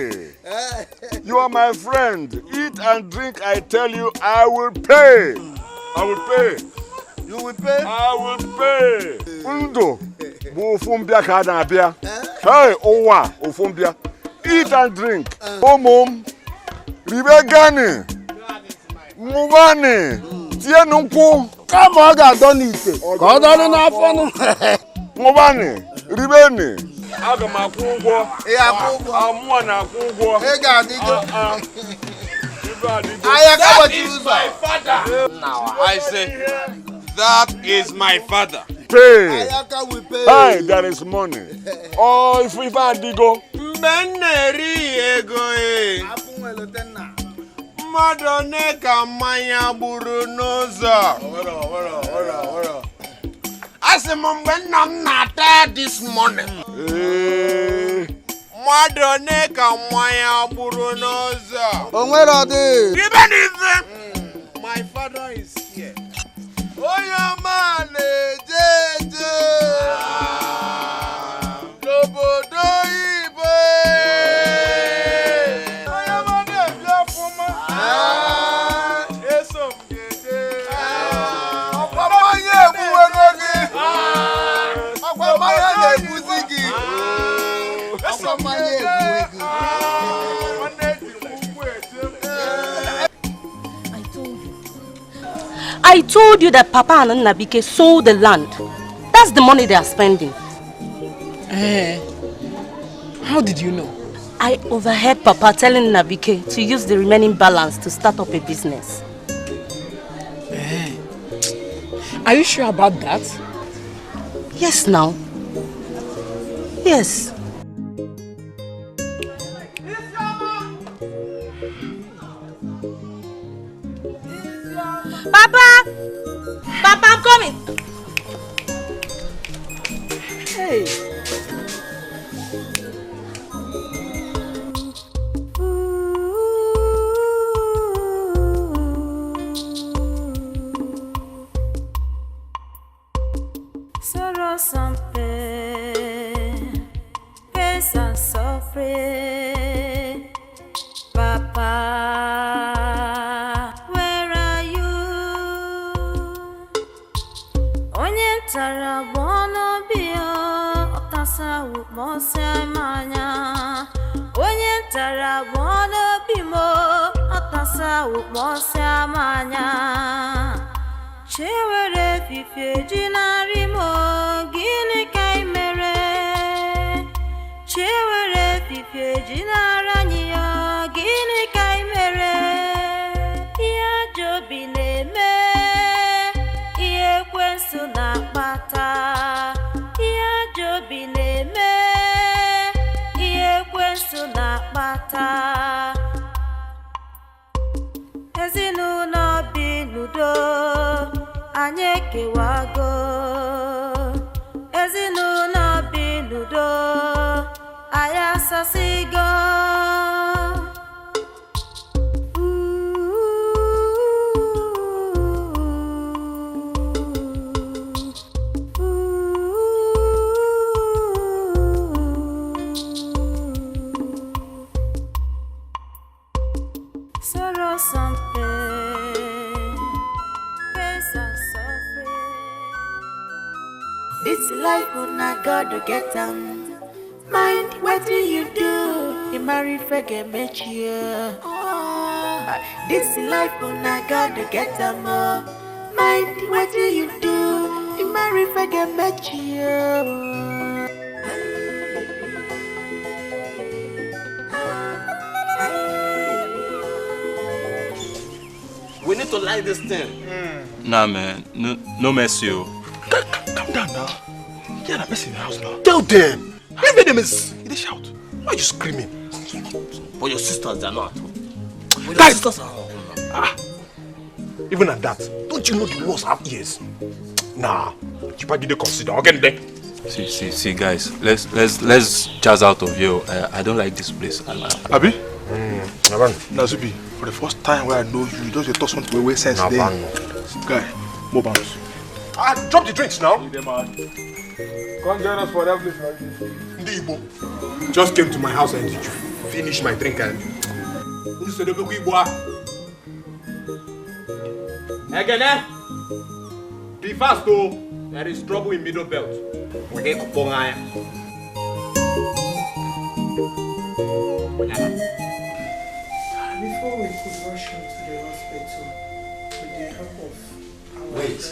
You are my friend. Eat and drink, I tell you, I will pay. I will pay. You will pay? I will pay. Undo. Bufumbia kadabia. Hey, owa, ufumbia. Eat and drink. Omom. Ribegani. Mubani. Tienunku. Come on, I don't eat it. God, I don't have fun. Mubani. Ribeni. Aga makungo. Amwa na kungo. That is my father. Now I say, that is my father. Pay. Hey, there is money. Oh, if we find Digo. Beneri ego Madoneka maya buru noza. I say, Mom, when I'm not there this morning. Madoneka maya buru noza. Oh, where are they? Even if my father is here. Oh, your man, JJ. Lobodo ibe. Oh, your man, your former. Yes, I'm JJ. I told you that Papa and Nnabike sold the land. That's the money they are spending. How did you know? I overheard Papa telling Nnabike to use the remaining balance to start up a business. Are you sure about that? Yes, now. Yes. Papa! Papa, I'm coming! Hey! Sorrow some pain, and suffering. Papa, where are you? Onye tara bono bio, otasa ukmose manya. Onye tara bono bimo, otasa ukmose manya. Chewere fife jinarimo, gini kai mere. Chewere fife jinaranyo, gini kai mere. Iya jobi neme, iye kwensu na pata. Iya jobi neme, iye kwensu na pata. Ezinu no binudo. Anyeke wago ezinụlọ binudo ayasasigo una God to get mind what do you do? You marry fege mechia. This life una God to get mind what do you do? You marry fege mechia. We need to like this thing. Nah, man. No mess you. Calm down now. You're not messing in the house now. Tell them. Every them is. They shout. Why are you screaming? But your sisters, they're not at home. But Guys. your sisters are at home now. Even at that, don't you know the walls have ears? Nah. You better did consider. I'll get there. See, guys. Let's jazz out of here. I don't like this place. Abi? Nazubi, for the first time where I know you, you just talk something way sense there. Guy, more bounce. Drop the drinks now. Come join us for that place like this. Ndi Igbo just came to my house and did you finish my drink and Again, be fast though. There is trouble in middle belt. We get kupongaya. Before we could rush him to the hospital, with the help of our Wait,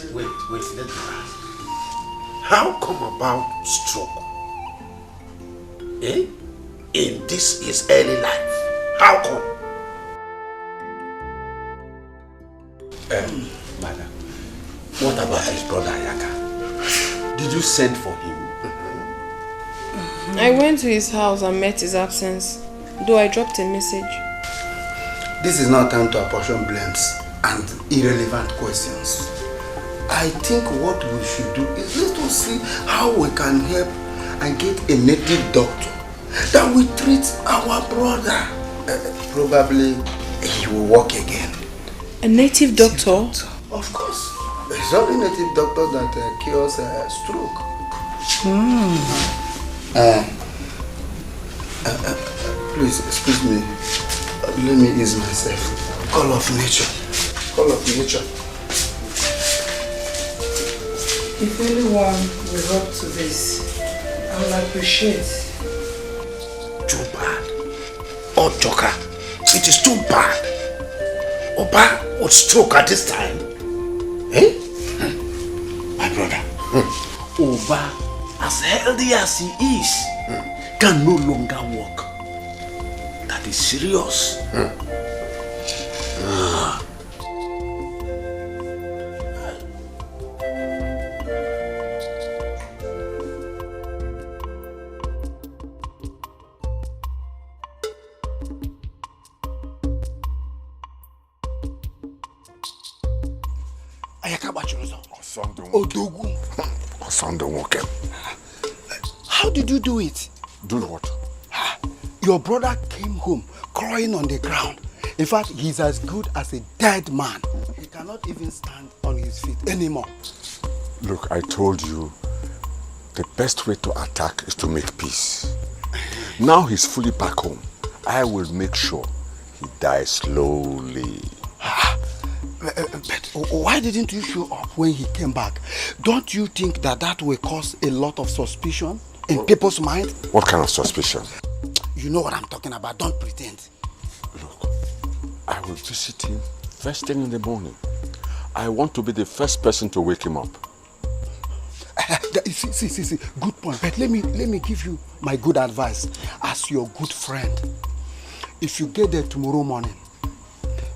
let me ask. How come about stroke? In this his early life? How come? Madam, what about his brother Ayaka? Did you send for him? I went to his house and met his absence, though I dropped a message. This is not time to apportion blames and irrelevant questions. I think what we should do is let us see how we can help and get a native doctor that will treat our brother. Probably he will walk again. A native doctor? Of course. It's only native doctor that cures stroke. Please, excuse me. Let me ease myself. Call of nature. Call of nature. If anyone will help to this, I will appreciate. Too bad. Oh, Joker, it is too bad. Oba would stroke at this time. My brother. Oba, as healthy as he is, can no longer walk. That is serious. How did you do it? Do what? Your brother came home crying on the ground. In fact, he's as good as a dead man. He cannot even stand on his feet anymore. Look, I told you, the best way to attack is to make peace. Now he's fully back home. I will make sure he dies slowly. But why didn't you show up when he came back? Don't you think that will cause a lot of suspicion in people's mind? What kind of suspicion? You know what I'm talking about. Don't pretend. Look, I will visit him first thing in the morning. I want to be the first person to wake him up. See. Good point. But let me give you my good advice as your good friend. If you get there tomorrow morning,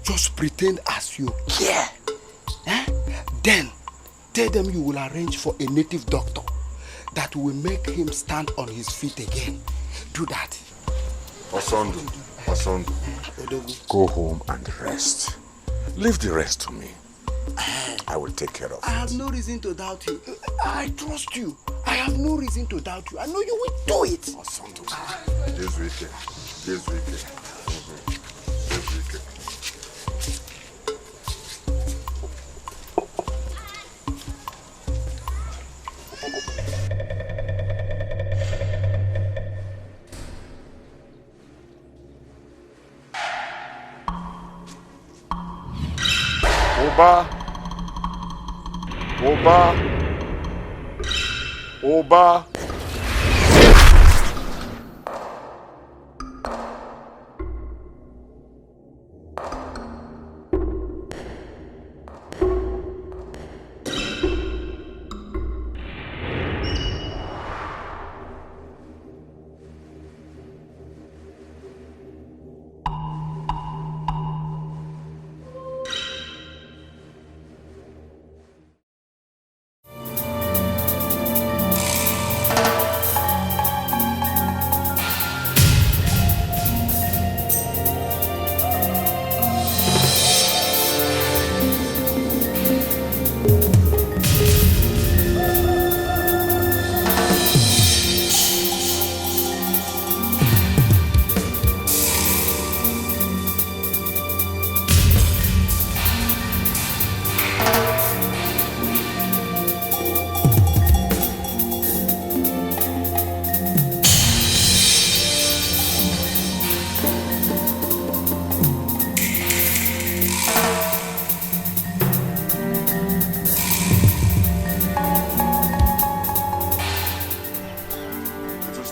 just pretend as you care. Then tell them you will arrange for a native doctor that will make him stand on his feet again. Do that. Osondu, go home and rest. Leave the rest to me. I will take care of it. I have no reason to doubt you. I trust you. I have no reason to doubt you. I know you will do it. Osondu, this weekend. This weekend. Oba. Oba.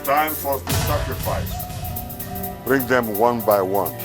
Time for the sacrifice. Bring them one by one.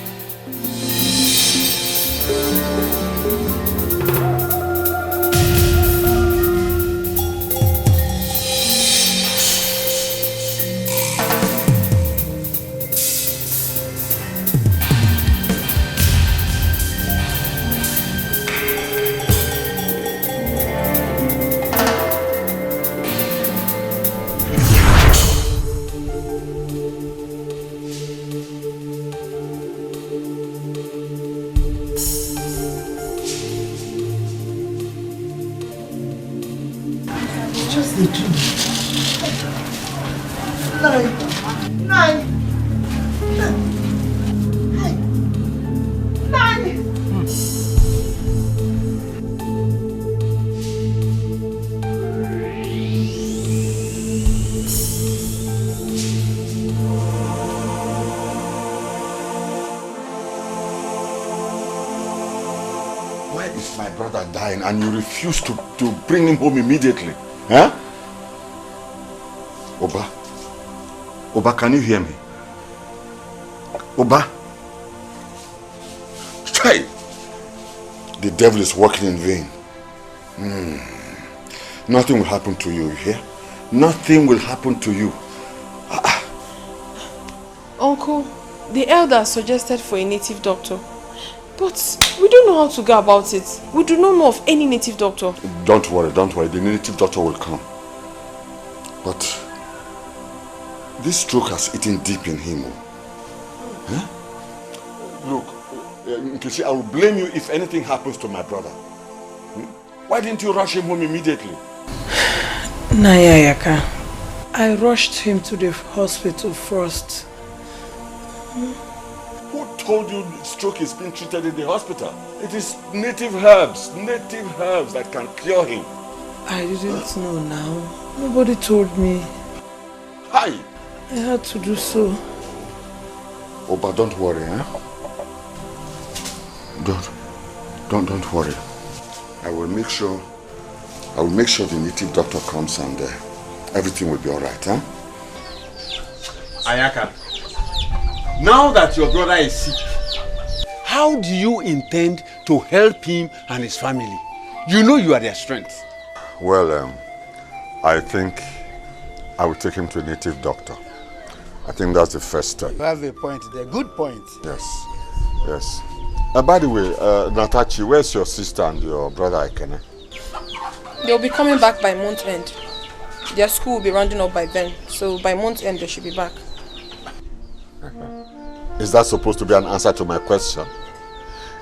And you refuse to bring him home immediately. Huh? Oba, can you hear me? Oba? Try. The devil is working in vain. Nothing will happen to you, you hear? Nothing will happen to you. Uncle, the elder suggested for a native doctor. But we don't know how to go about it. We do not know of any native doctor. Don't worry. The native doctor will come. But this stroke has eaten deep in him. Huh? Look, Nkechi, I will blame you if anything happens to my brother. Why didn't you rush him home immediately? Nayayaka, I rushed him to the hospital first. Who told you stroke is being treated in the hospital? It is native herbs that can cure him. I didn't know now. Nobody told me. Hi. I had to do so. Oh, but don't worry, huh? Don't worry. I will make sure the native doctor comes and everything will be alright, huh? Ayaka, now that your brother is sick, how do you intend to help him and his family? You know you are their strength. Well, I think I will take him to a native doctor. I think that's the first step. You have a point there. Good point. Yes. By the way, Natachi, where's your sister and your brother Ekene? They'll be coming back by month end. Their school will be rounding up by then. So by month end, they should be back. Is that supposed to be an answer to my question?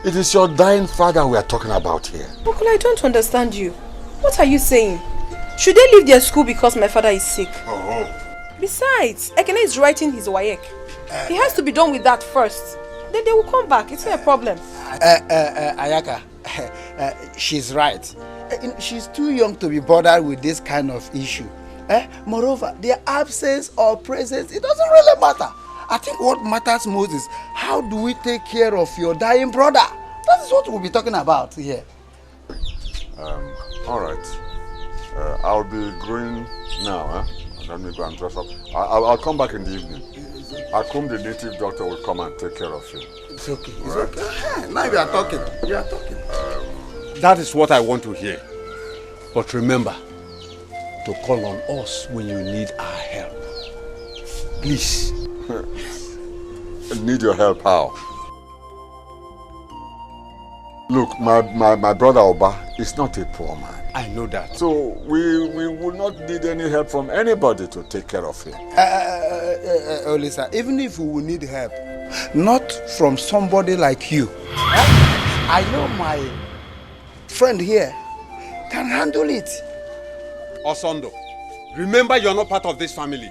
It is your dying father we are talking about here. Uncle, I don't understand you. What are you saying? Should they leave their school because my father is sick? Oh. Besides, Ekene is writing his WAEC. He has to be done with that first. Then they will come back. It's not a problem. Ayaka, she's right. She's too young to be bothered with this kind of issue. Moreover, their absence or presence, it doesn't really matter. I think what matters most is how do we take care of your dying brother? That is what we'll be talking about here. All right. I'll be going now, huh? Let me go and dress up. I'll come back in the evening. Akum, the native doctor, will come and take care of you. It's okay. It's okay. Now you are talking. You are talking. That is what I want to hear. But remember to call on us when you need our help. Please. I need your help, how? Look, my brother Oba is not a poor man. I know that. So we will not need any help from anybody to take care of him. Olisa, even if we will need help, not from somebody like you. I know my friend here can handle it. Osondo, remember you're not part of this family.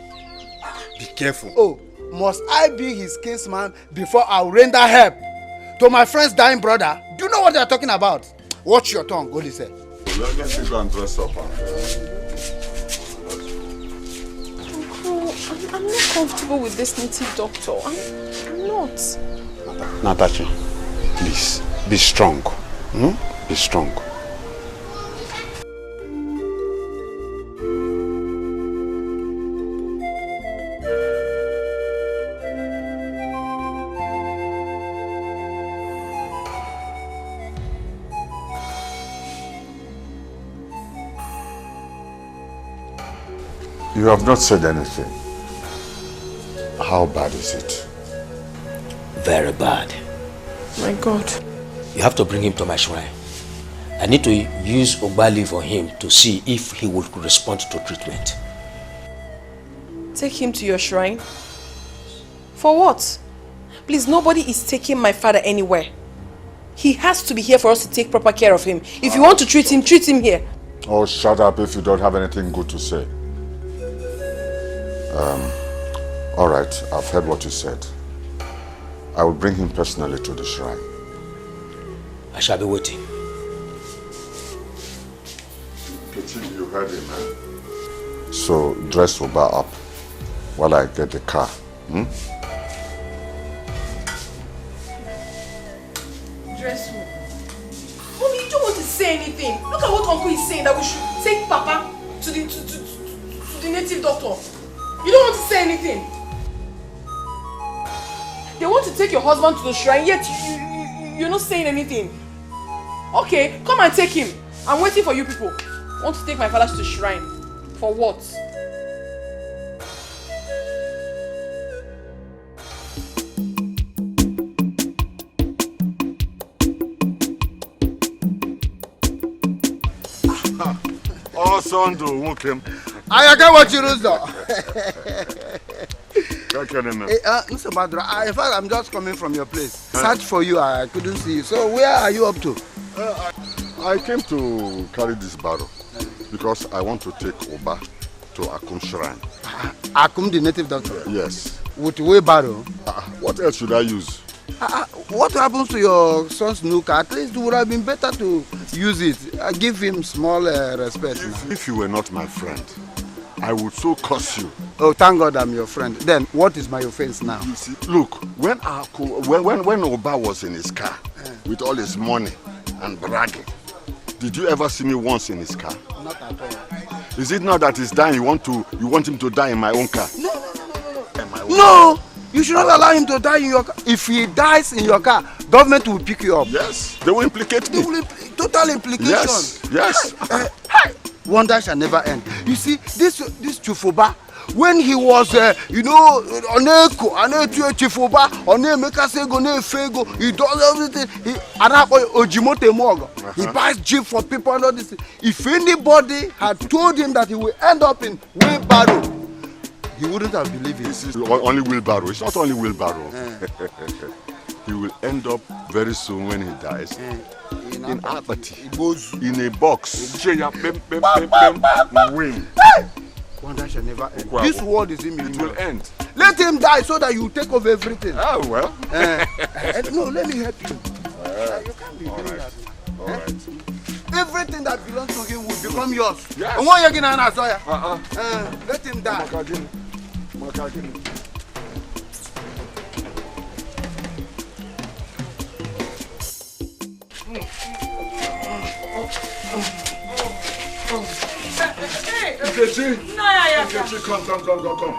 Be careful. Oh, must I be his kinsman before I render help to my friend's dying brother? Do you know what they are talking about? Watch your tongue, Olisa. Let me go and dress up. I'm not comfortable with this native doctor. I'm not. Natachi, please, be strong. Be strong. You have not said anything. How bad is it? Very bad. My God. You have to bring him to my shrine. I need to use Ogbali for him to see if he would respond to treatment. Take him to your shrine? For what? Please, nobody is taking my father anywhere. He has to be here for us to take proper care of him. If you want to treat him here. Oh, shut up if you don't have anything good to say. All right, I've heard what you said. I will bring him personally to the shrine. I shall be waiting. You heard him, man. So dress Oba up while I get the car. Dress who? Mommy, you don't want to say anything. Look at what Uncle is saying, that we should take Papa to the native doctor. You don't want to say anything. They want to take your husband to the shrine, yet you're not saying anything. Okay, come and take him. I'm waiting for you people. I want to take my father to the shrine. For what? Oh, Sondo, Wukem. I get what you do. Mr. Badra, in fact, I'm just coming from your place. Search for you, I couldn't see you. So where are you up to? I came to carry this barrow because I want to take Oba to Akum shrine. Akum, the native doctor? Yes. With wheelbarrow? What else should I use? What happens to your son's Nuka? At least it would have been better to use it. Give him small respect. If you were not my friend, I would so curse you. Oh, thank God I'm your friend. Then, what is my offense now? You see, look, when Oba was in his car with all his money and bragging, did you ever see me once in his car? Not at all. Is it now that he's dying, you want him to die in my own car? No! You should not allow him to die in your car. If he dies in your car, government will pick you up. Yes, they will implicate me. Total implication. Yes. Wonder shall never end. You see, this Chufoba, when he was, Oneko, Chifoba, Fego, he does everything. He buys jeep for people and all this. If anybody had told him that he will end up in wheelbarrow, he wouldn't have believed it. This is only wheelbarrow. It's not only wheelbarrow. He will end up very soon when he dies in apathy, in a box. Win. Wonder shall never end. This world is in me. It will end. Let him die so that you take over everything. Oh, well. No, let me help you. You can't be doing that. All right. Everything that belongs to him will become yours. Yes. And what let him die. Nkechi, come.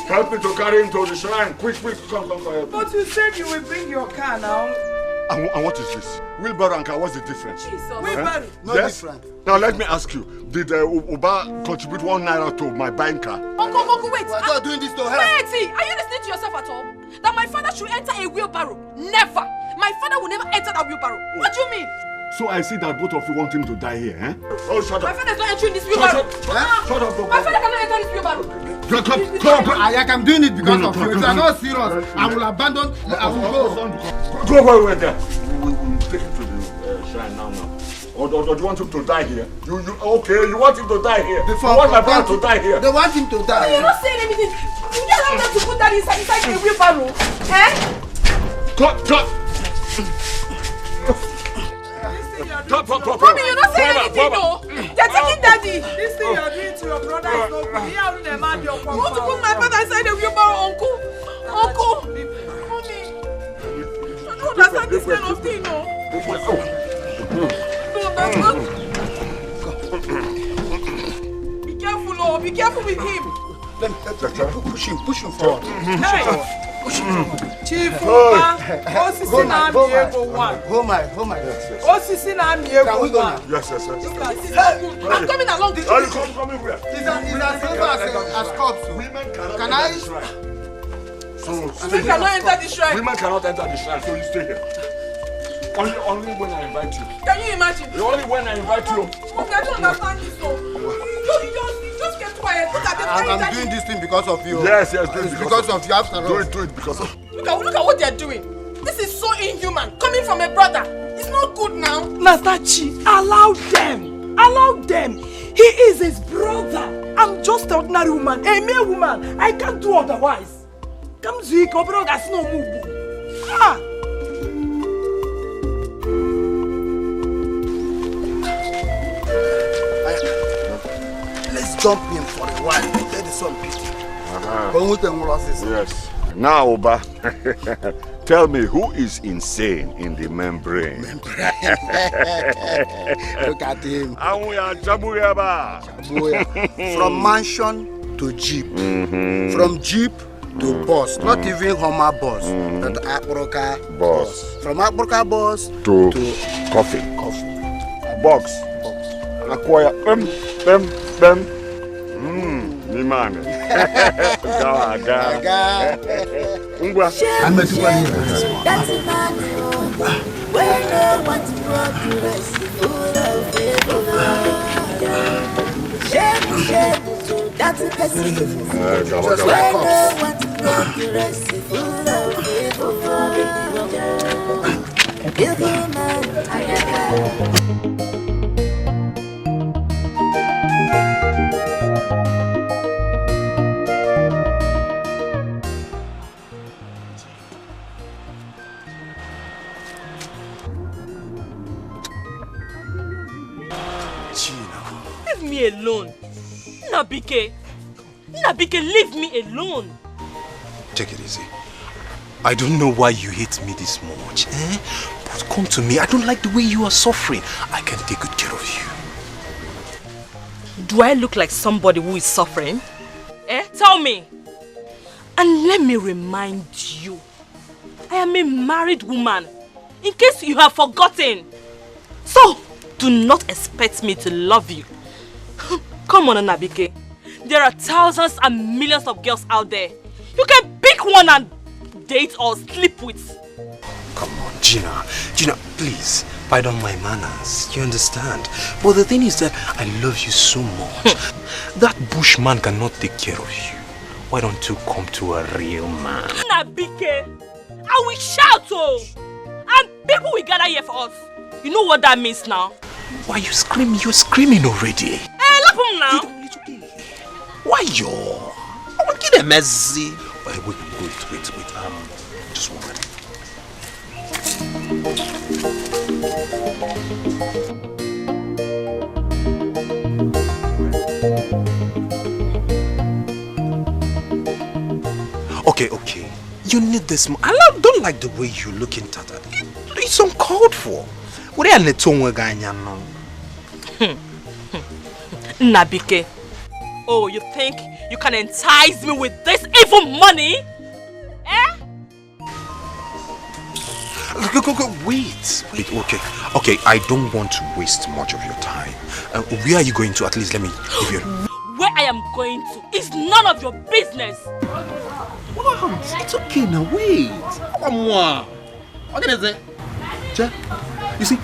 Help me to carry him to the shrine. Quick, come. Help But you said you will bring your car now. And what is this? Wheelbarrow and car, what's the difference? Wheelbarrow. No different. Now let me ask you, did Uba contribute 1 naira to my buying car? Uncle, wait. We're not doing this to her. Wait, see, are you listening to yourself at all? That my father should enter a wheelbarrow? Never. My father will never enter that wheelbarrow. What do you mean? So I see that both of you want him to die here, eh? Oh, shut My up. father is not entering this wheelbarrow. Shut up, My father cannot enter this wheelbarrow. Come. I'm doing it because of you. If you are not serious, I will abandon. I will go. Go away there. We'll take him to the shrine now. Or do you want him to die here? Okay, you want him to die here. You want my brother to die here. They want him to die. But you're not saying anything. You don't allow them to put that inside the wheelbarrow. Eh? Cut. Mommy, you're not saying anything, no. They're taking daddy. This thing you're doing to your brother is not good. You want to put my father inside the wheelbarrow, uncle? Mommy, I don't understand this kind of thing, no. No, that's not. Be careful with him. Push him forward. Hey. Chief Oba, Osisi na Amiego one. Oh my. Osisi na Amiego one. Yes. I'm coming along the street. Come here. He's as simple as cops. Women cannot Can enter the shrine. Women cannot enter the shrine. Women cannot enter the shrine, so you stay here. Only when I invite you. Can you imagine? Only when I invite you. Mommy, I don't understand this, so. You just get quiet. Look at them. I'm doing this thing because of you. Yes, do it because of you after all. Do it because of. Look at what they're doing. This is so inhuman. Coming from a brother. It's not good now. Nastachi, allow them. He is his brother. I'm just an ordinary woman, a mere woman. I can't do otherwise. Come Zuiko, bro, that's no move. Let's jump in for a while. Let the sun beat. Yes. Now, Oba, tell me who is insane in the membrane? Look at him. From mansion to jeep. From jeep to bus. Not even Homer bus. But Akbroka bus. From Akbroka bus to coffee. Box. Acquire. Nimane. Ungwa. I'm a that's a man where no one to progress. Full of people. Shame, that's a person. Where no one to progress. Full of people. Evil man, Leave me alone. Nnabike, leave me alone. Take it easy. I don't know why you hate me this much, eh? But come to me. I don't like the way you are suffering. I can take good care of you. Do I look like somebody who is suffering? Tell me. And let me remind you, I am a married woman, in case you have forgotten. So, do not expect me to love you. Come on, Nnabike. There are thousands and millions of girls out there. You can pick one and date or sleep with. Come on, Gina, please, pardon my manners. You understand? But the thing is that I love you so much. That bushman cannot take care of you. Why don't you come to a real man? Nnabike, I will shout, and people will gather here for us. You know what that means now? Why are you screaming? You're screaming already. Love him now. Why you? I want to get a messy. Wait. Just one minute. Okay. You need this. I don't like the way you're looking tattered. It's uncalled for. What are you Nnabike. Oh, you think you can entice me with this evil money? Eh? Wait. Okay, I don't want to waste much of your time. Where are you going to? At least let me give you... Where I am going to is none of your business. Wow, it's okay now, wait. Come on. What can I say? Che, you see,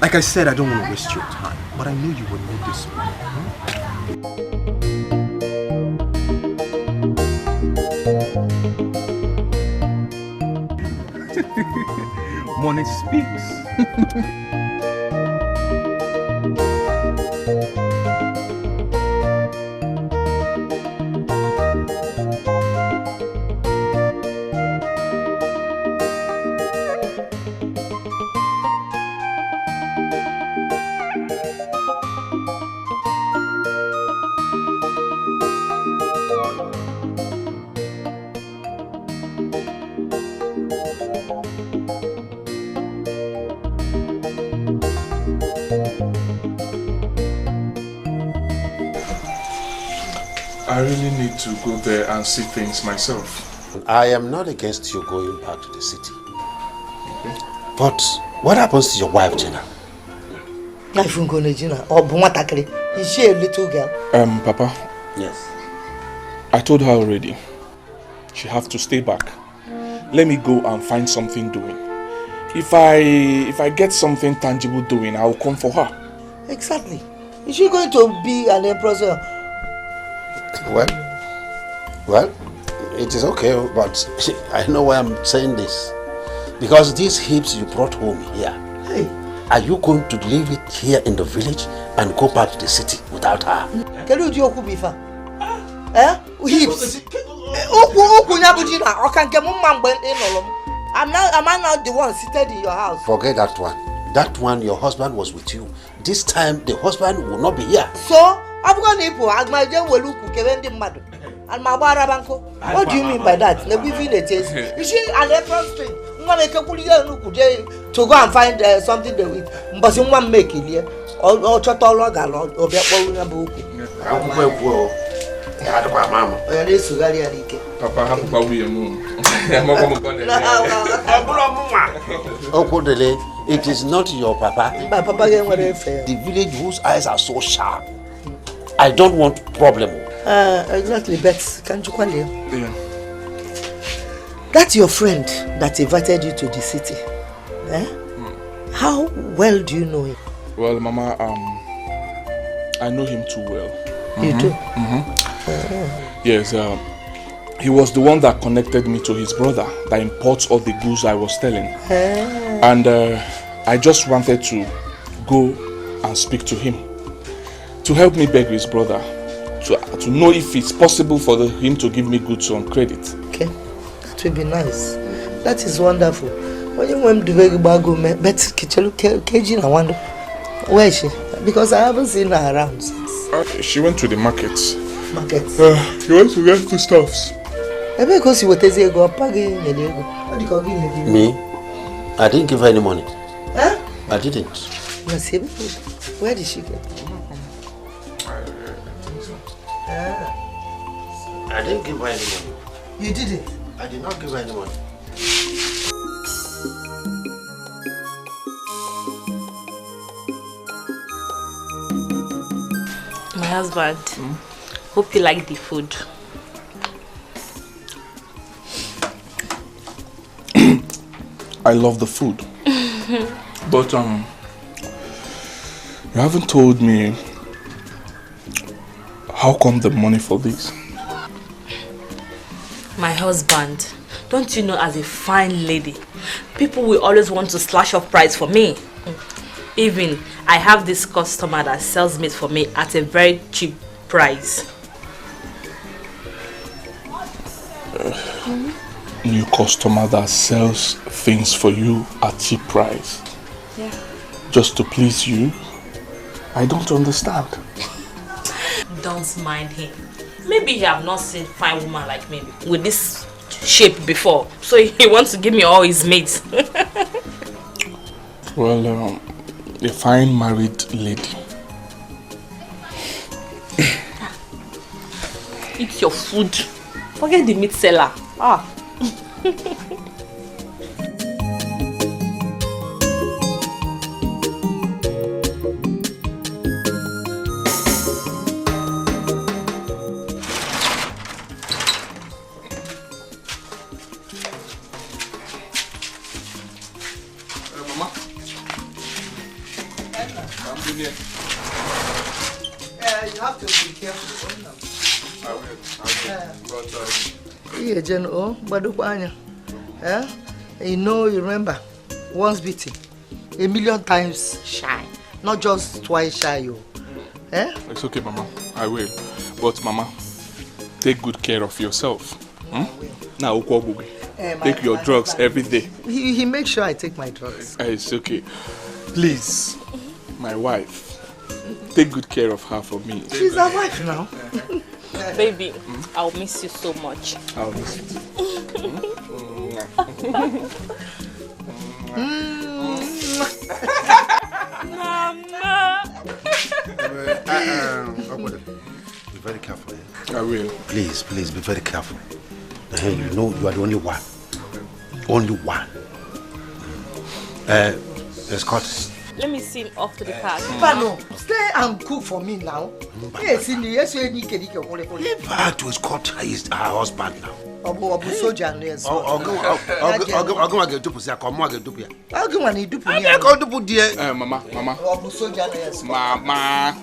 like I said, I don't want to waste your time, but I know you will need this money. Money speaks. I really need to go there and see things myself. I am not against you going back to the city. Okay. But what happens to your wife, Gina? Is she a little girl? Papa. Yes. I told her already. She have to stay back. Let me go and find something doing. If I get something tangible doing, I will come for her. Exactly. Is she going to be an empress? Well, it is okay, but I know why I'm saying this. Because these hips you brought home here, hey, are you going to leave it here in the village and go back to the city without her? Can you do Okubifa? Hips? Am I not the one seated in your house? Forget that one. That one, your husband was with you. This time, the husband will not be here. So, what do you mean by that? Is she an April spring? To go and find something to eat. But someone make it here. Or Chotologa or Beaponabu. Papa, it is not your papa. The village whose eyes are so sharp. I don't want problem. Exactly, but can't you call him? Yeah. That's your friend that invited you to the city. Eh? How well do you know him? Well, Mama, I know him too well. You do? Yes, he was the one that connected me to his brother that imports all the goods I was selling. And I just wanted to go and speak to him to help me beg his brother to know if it's possible for him to give me goods on credit. Okay, that will be nice. That is wonderful. When you went to Vegabago, but Keji, I wonder where is she? Because I haven't seen her around since. She went to the market. Market? She went to get foodstuffs. Because you were telling go me? I didn't give her any money. Huh? I didn't. Where did she get? I didn't give her any money. You didn't? I did not give her any money. My husband, hope you like the food. I love the food. But you haven't told me how come the money for this? My husband, don't you know, as a fine lady, people will always want to slash off price for me. Even I have this customer that sells meat for me at a very cheap price. New customer that sells things for you at cheap price. Yeah. Just to please you? I don't understand. Don't mind him. Maybe he have not seen fine woman like me with this shape before, so he wants to give me all his mates. Well, a fine married lady. eat your food. Forget the meat seller. Ah. You have to be careful. I will. You remember, once beaten, a million times shy. Not just twice shy. It's okay, Mama. I will. But, Mama, take good care of yourself. Now, take your drugs every day. He makes sure I take my drugs. It's okay. Please, my wife, take good care of her for me. She's our wife now. Baby, I'll miss you so much. I'll miss you too. Mama! Be very careful. I will. Please, be very careful. You know you are the only one. Only one. Escort. Let me see him off to the car. Pano, stay and cook for me now. Yes, Leave her to escort her husband now. Abu soldier yes. Mama. Abu soldier yes. Mama.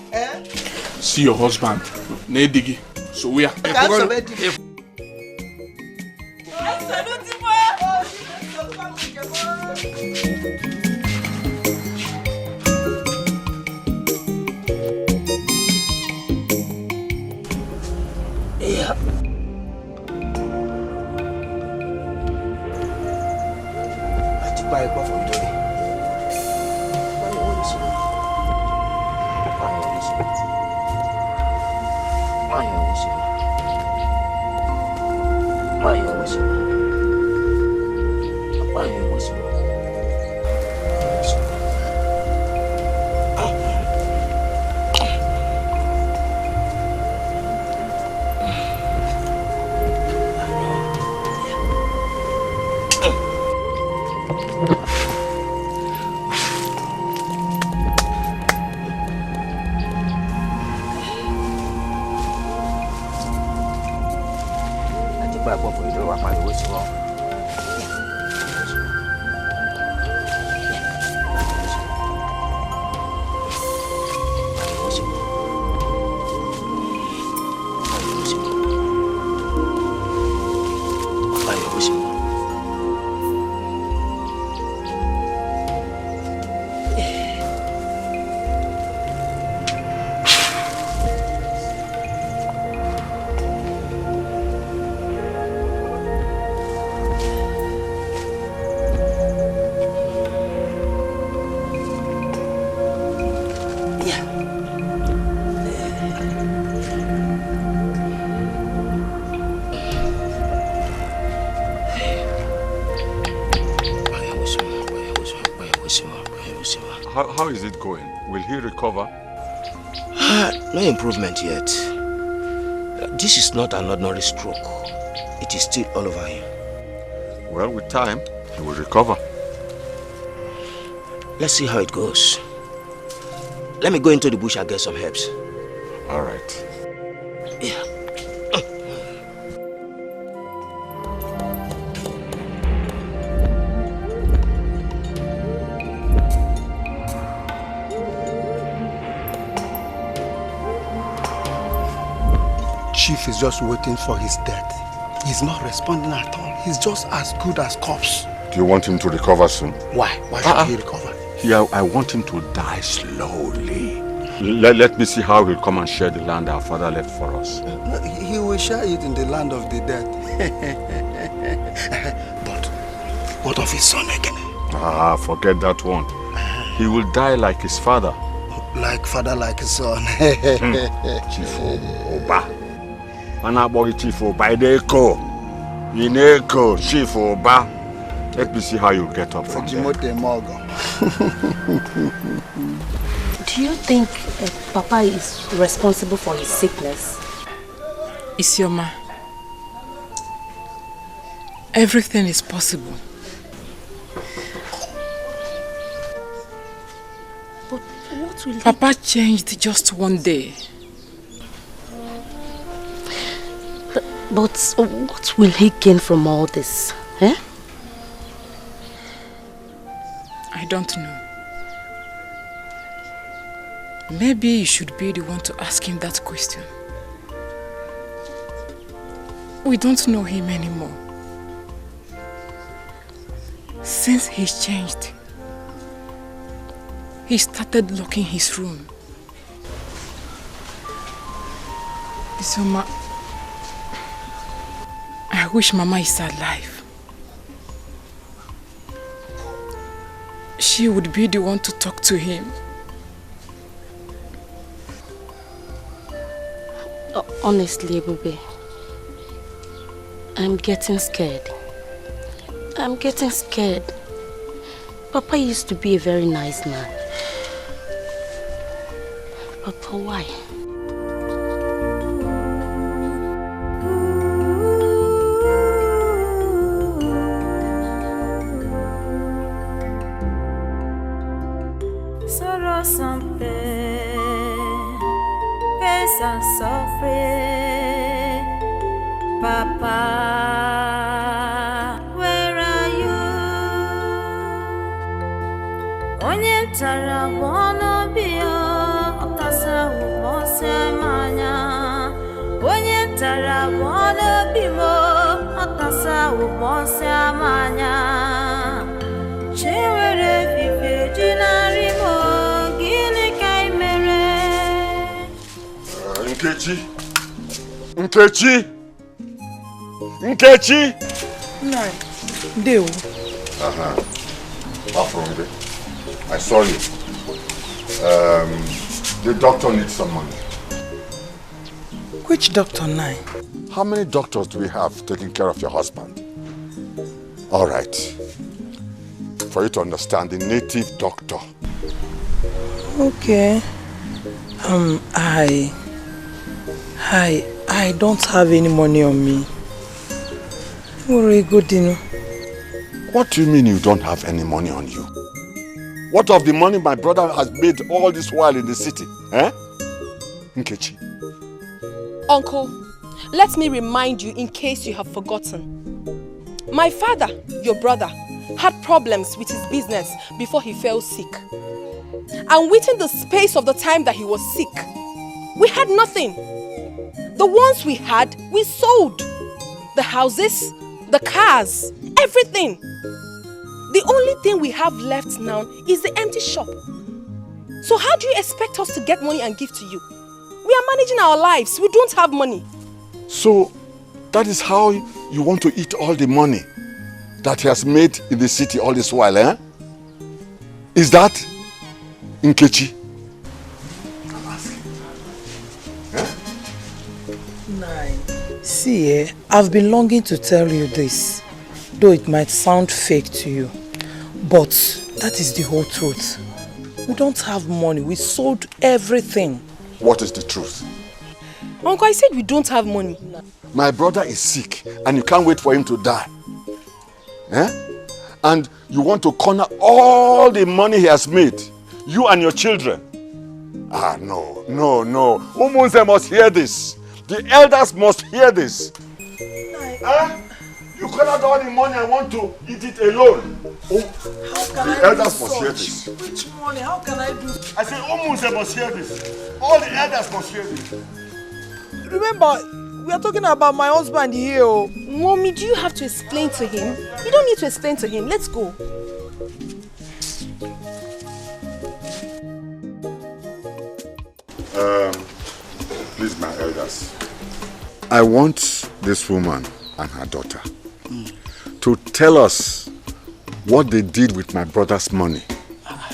See your husband. Nedigi. So we are. Yeah. I took my call from Tony. How is it going? Will he recover? No improvement yet. This is not an ordinary stroke. It is still all over him. Well, with time, he will recover. Let's see how it goes. Let me go into the bush and get some herbs. All right. Yeah. Chief is just waiting for his death. He's not responding at all. He's just as good as corpse. Do you want him to recover soon? Why? Why should he recover? Yeah, I want him to die slowly. Let me see how he'll come and share the land our father left for us. No, he will share it in the land of the dead. But what of his son again? Forget that one. He will die like his father. Like father, like his son. Chief Oba. Anabori Chief Oba. Ideko. Ineko. Chief Oba. Let me see how you get up from there. Do you think Papa is responsible for his sickness? Isioma, everything is possible. But what will Papa changed just one day. But what will he gain from all this? Eh? I don't know. Maybe you should be the one to ask him that question. We don't know him anymore. Since he's changed, he started locking his room. Isoma, I wish Mama is alive. She would be the one to talk to him. Honestly, Ebube, I'm getting scared. I'm getting scared. Papa used to be a very nice man. Papa, why? Sorrow something, pain and suffering. Papa, where are you? Onye tara wono bio, otasa umose manya. Onye tara wono bimo, otasa umose manya. Chewere fife jinari mo, gini kai mere. Nkechi! Nkechi! Nkechi! No, Deo. From there. I saw you. The doctor needs some money. Which doctor now? How many doctors do we have taking care of your husband? All right. For you to understand, the native doctor. Okay. I don't have any money on me. What do you mean you don't have any money on you? What of the money my brother has made all this while in the city? Eh? Nkechi. Uncle, let me remind you in case you have forgotten. My father, your brother, had problems with his business before he fell sick. And within the space of the time that he was sick, we had nothing. The ones we had, we sold. The houses, the cars, everything. The only thing we have left now is the empty shop. So how do you expect us to get money and give to you? We are managing our lives. We don't have money. So, that is how you want to eat all the money that he has made in the city all this while, eh? Is that Nkechi? I'm asking. Eh? Nine. See, I've been longing to tell you this, though it might sound fake to you, but that is the whole truth. We don't have money. We sold everything. What is the truth? Uncle, I said we don't have money. My brother is sick and you can't wait for him to die. Eh? And you want to corner all the money he has made, you and your children. Ah, no. Umunze must hear this. The elders must hear this. You cornered all the money and want to eat it alone. The elders must hear this. Which money? How can I do? I said Umunze must hear this. All the elders must hear this. Remember, we are talking about my husband here. Mommy, do you have to explain to him? You don't need to explain to him. Let's go. Please, my elders. I want this woman and her daughter to tell us what they did with my brother's money.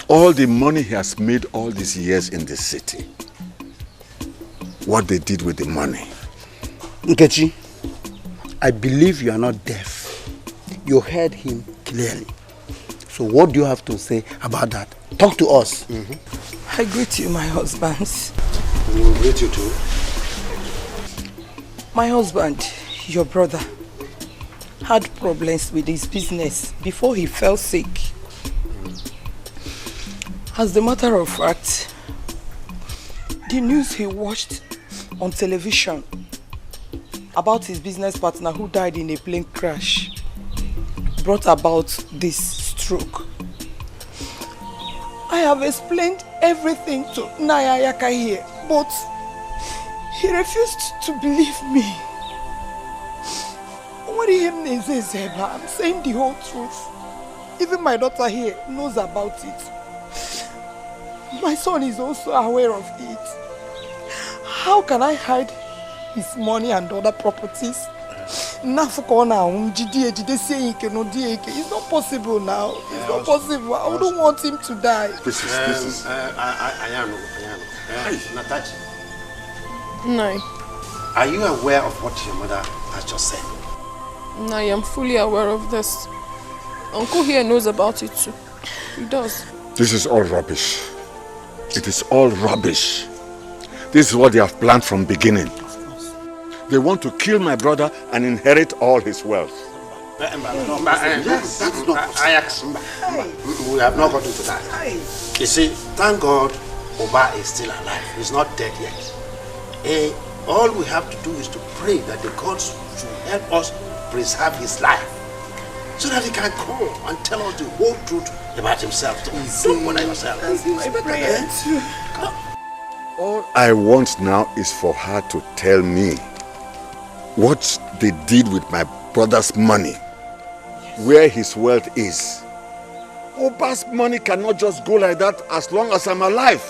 All the money he has made all these years in the city. What they did with the money. Nkechi, I believe you are not deaf. You heard him clearly. So what do you have to say about that? Talk to us. I greet you, my husbands. We will greet you too. My husband, your brother, had problems with his business before he fell sick. As a matter of fact, the news he watched on television about his business partner who died in a plane crash brought about this stroke. I have explained everything to Nayayaka here, but he refused to believe me. I'm saying the whole truth. Even my daughter here knows about it. My son is also aware of it. How can I hide his money and other properties? It's not possible now. It's not possible. I don't want him to die. This is. Anyanwu. Natachi. No. Are you aware of what your mother has just said? No, I am fully aware of this. Uncle here knows about it too. He does. This is all rubbish. It is all rubbish. This is what they have planned from beginning. They want to kill my brother and inherit all his wealth. That's not possible. We have not gotten to that. You see, thank God Oba is still alive. He's not dead yet. All we have to do is to pray that the gods should help us preserve his life so that he can come and tell us the whole truth about himself. Don't bother yourself. All I want now is for her to tell me what they did with my brother's money, where his wealth is. Oba's money cannot just go like that as long as I'm alive.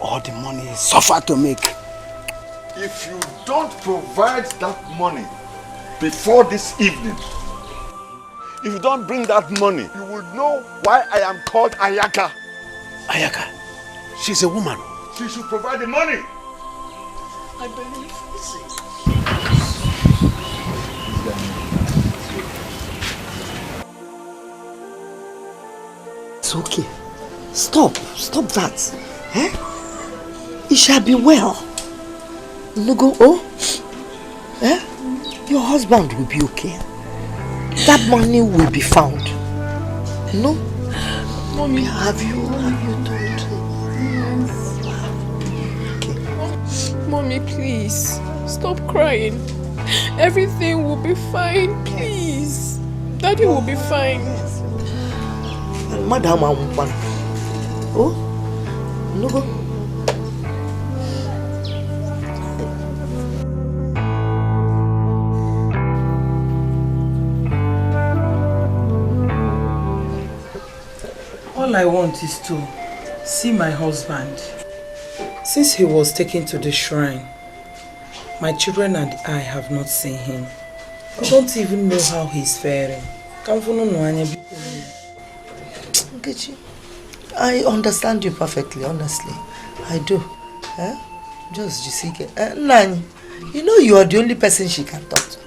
All the money is suffer to make. If you don't provide that money before this evening, if you don't bring that money, you will know why I am called Ayaka. Ayaka? She's a woman. She should provide the money. I believe. It's okay. Stop that. It shall be well. Nugo, your husband will be okay. That money will be found. No? Mommy, have you told? Okay. Mommy, please. Stop crying. Everything will be fine, please. Daddy will be fine. Madam Onwuka. Oh? Nugo. All I want is to see my husband. Since he was taken to the shrine, my children and I have not seen him. I don't even know how he's faring. Nkechi, I understand you perfectly, honestly. I do. Just Jisike. Nani, you know you are the only person she can talk to.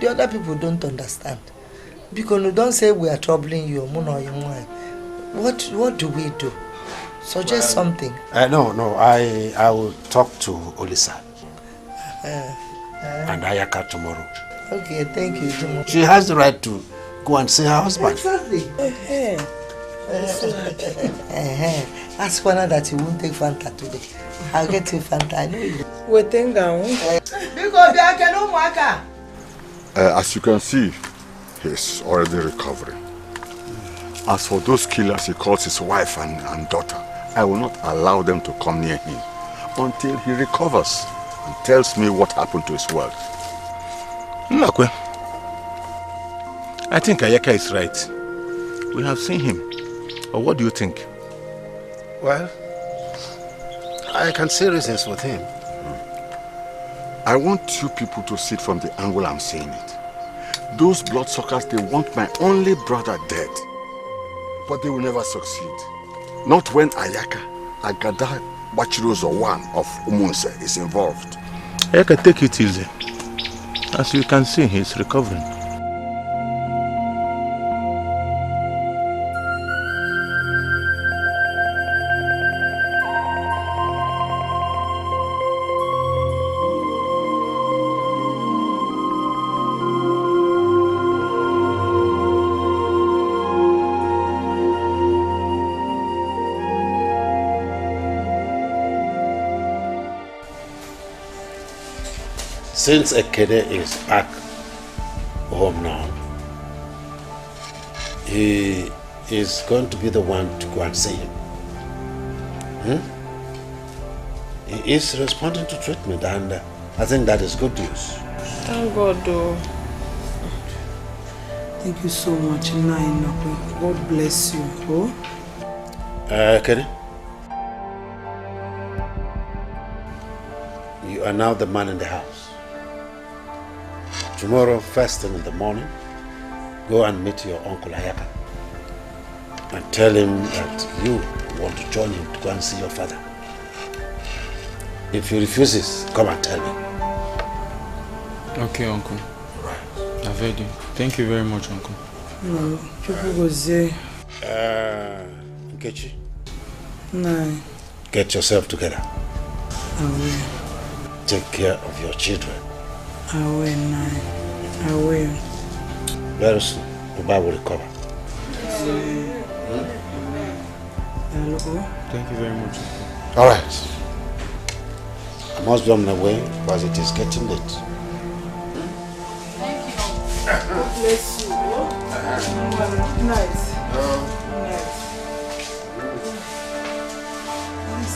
The other people don't understand. Because don't say we are troubling you. What do we do? Suggest something. No. I will talk to Olisa and Ayaka tomorrow. Okay, thank you. She has the right to go and see her husband. Exactly. Ask Wana that he won't take Fanta today. I'll get you Fanta. I know you. Waiting down. As you can see, he's already recovering. As for those killers he calls his wife and daughter, I will not allow them to come near him until he recovers and tells me what happened to his wealth. Nnakwe, I think Ayaka is right. We have seen him. Or what do you think? Well, I can see reasons with him. I want you people to see it from the angle I'm seeing it. Those bloodsuckers, they want my only brother dead. But they will never succeed. Not when Ayaka, Agada, Bachirozo one of Umunse is involved. Ayaka, take it easy. As you can see, he's recovering. Since Ekene is back home now, he is going to be the one to go and see him. He is responding to treatment, and I think that is good news. Thank God, though. Thank you so much, Nnochiri. God bless you. Oh? Kenny? You are now the man in the house. Tomorrow, first thing in the morning, go and meet your uncle Ayaka and tell him that you want to join him to go and see your father. If he refuses, come and tell me. Okay, Uncle. Right. I've heard you. Thank you very much, Uncle. No, people go say. Nkechi? No. Get yourself together. I will. Take care of your children. I will, Nai. I will. Very soon, Oba will recover. Hello? Thank you very much, Uncle. All right. I must be on my way because it is getting late. Thank you. God bless you. Good night. Good night.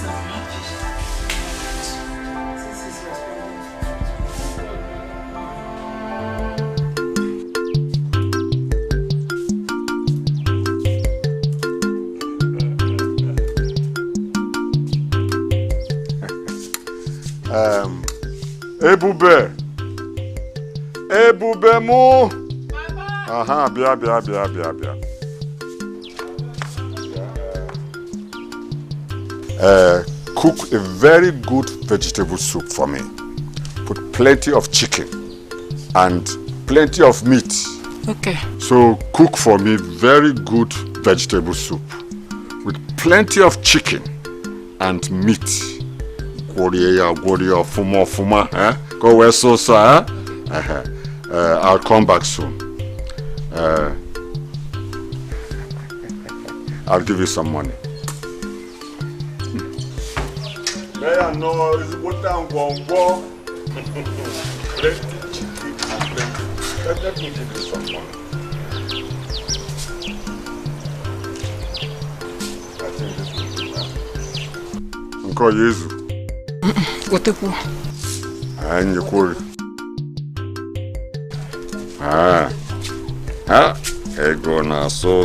I'm happy. This is Ebube. Ebube mo. Aha, bia. Cook a very good vegetable soup for me. Put plenty of chicken and plenty of meat. Okay. So cook for me very good vegetable soup with plenty of chicken and meat. Warrior, fuma, eh? Go where so, sir. I'll come back soon. I'll give you some money. Let me give you some money. I think this will be enough. Uncle Yezu. Otepu. Anyukuri. Ego na so.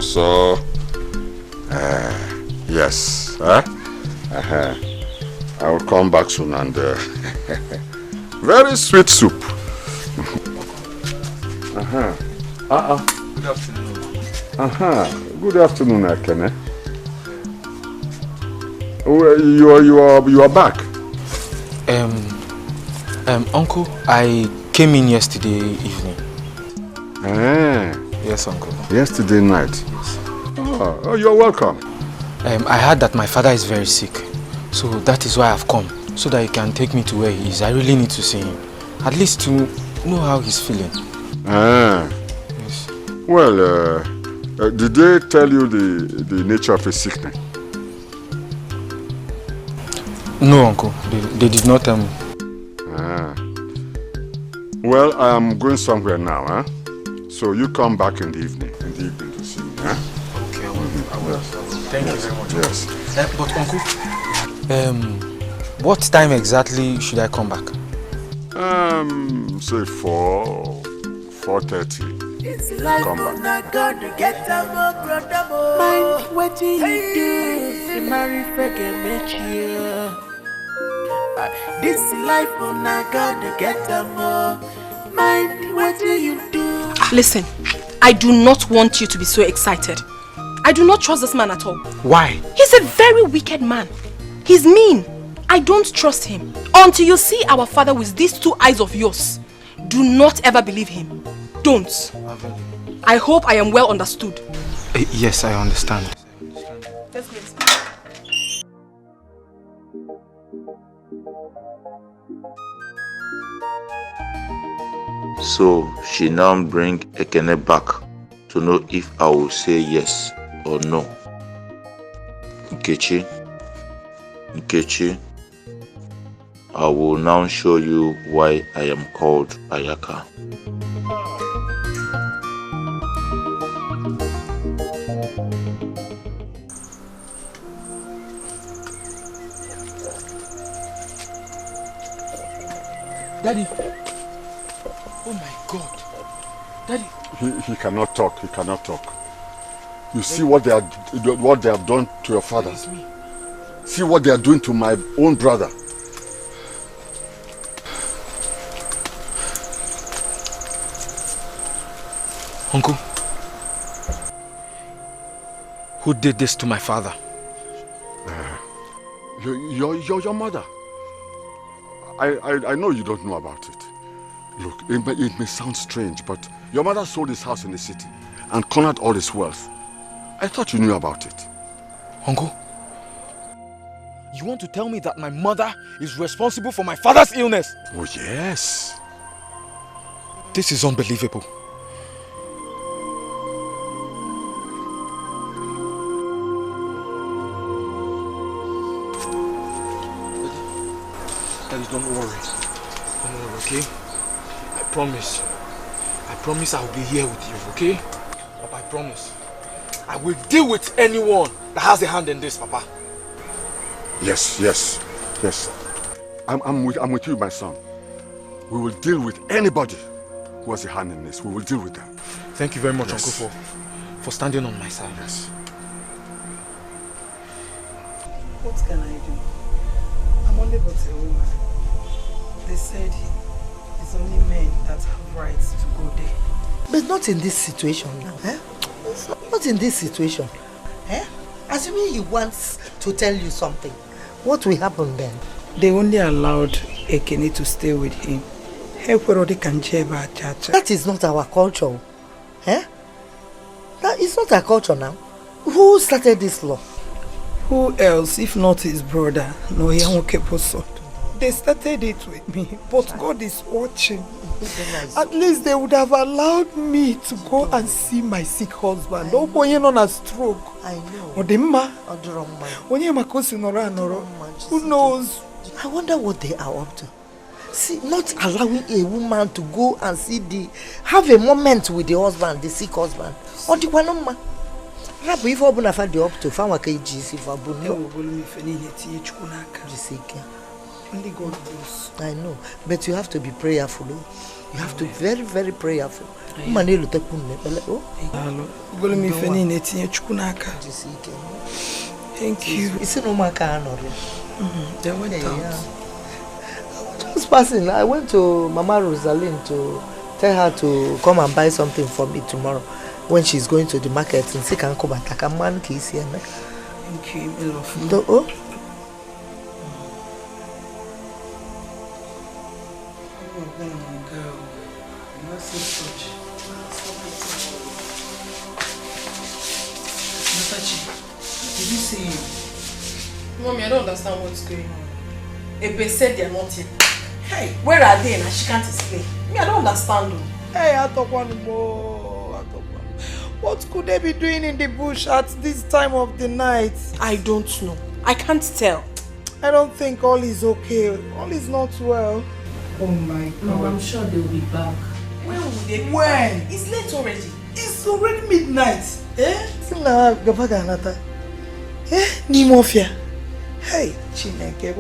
Yes. I will come back soon and very sweet soup. Good afternoon. Good afternoon, Ekene. You are back. Uncle, I came in yesterday evening. Yes, Uncle. Yesterday night? Yes. Oh, you're welcome. I heard that my father is very sick. So that is why I've come. So that you can take me to where he is. I really need to see him. At least to know how he's feeling. Yes. Well, did they tell you the nature of his sickness? No, Uncle. They did not tell me. Well, I am going somewhere now, So you come back in the evening to see me, Okay, I will. Thank you very much. Yes. But Uncle, what time exactly should I come back? Say 4:30. It's life on a gun to get a more brother more. Mind what you do, you marry forget me. This life on a gun to get a more. Mind what you do. Listen, I do not want you to be so excited. I do not trust this man at all. Why? He's a very wicked man. He's mean. I don't trust him. Until you see our father with these two eyes of yours, do not ever believe him. Don't. I hope I am well understood. Yes, I understand. Let's go. So she now bring Ekene back to know if I will say yes or no. Nkechi. I will now show you why I am called Ayaka. Daddy. Oh my God. Daddy. He cannot talk. He cannot talk. You see what they have done to your father. See what they are doing to my own brother. Uncle, who did this to my father? Your mother. I know you don't know about it. Look, it may sound strange, but your mother sold his house in the city and cornered all his wealth. I thought you knew about it. Uncle, you want to tell me that my mother is responsible for my father's illness? Oh, yes. This is unbelievable. Daddy, don't worry. Don't worry, okay? I promise I'll be here with you, okay? Papa, I promise. I will deal with anyone that has a hand in this, Papa. Yes. I'm with you, my son. We will deal with anybody who has a hand in this. We will deal with them. Thank you very much, Uncle, for standing on my side. Yes. What can I do? I'm only but a woman. They said it's only men that have rights to go there. But not in this situation now. Eh? Not in this situation. Eh? Assuming he wants to tell you something, what will happen then? They only allowed Ekene to stay with him. That is not our culture. Eh? That is not our culture now. Who started this law? Who else if not his brother? No, they started it with me, but God is watching. At least they would have allowed me to go and see my sick husband. No boy on a stroke. I know. Who knows? I wonder what they are up to. See, not allowing a woman to go and have a moment with the husband, the sick husband. Or the one on Rabbi, if open a the up to Fama KGC for only God knows. I know, but you have to be prayerful. You have to be very, very prayerful. Thank you. They went out. Just passing, I went to Mama Rosaline to tell her to come and buy something for me tomorrow when she's going to the market and see can come back. Thank you, my love. Oh. Did you see him? Mommy, I don't understand what's going on. Ebe said they're not here. Hey, where are they? And she can't explain. Me, I don't understand them. Hey, what could they be doing in the bush at this time of the night? I don't know. I can't tell. I don't think all is okay. All is not well. Oh my God. No, I'm sure they'll be back. When will they be back? It's late already. It's already midnight. Eh? Nimofia. Hey, Chineke,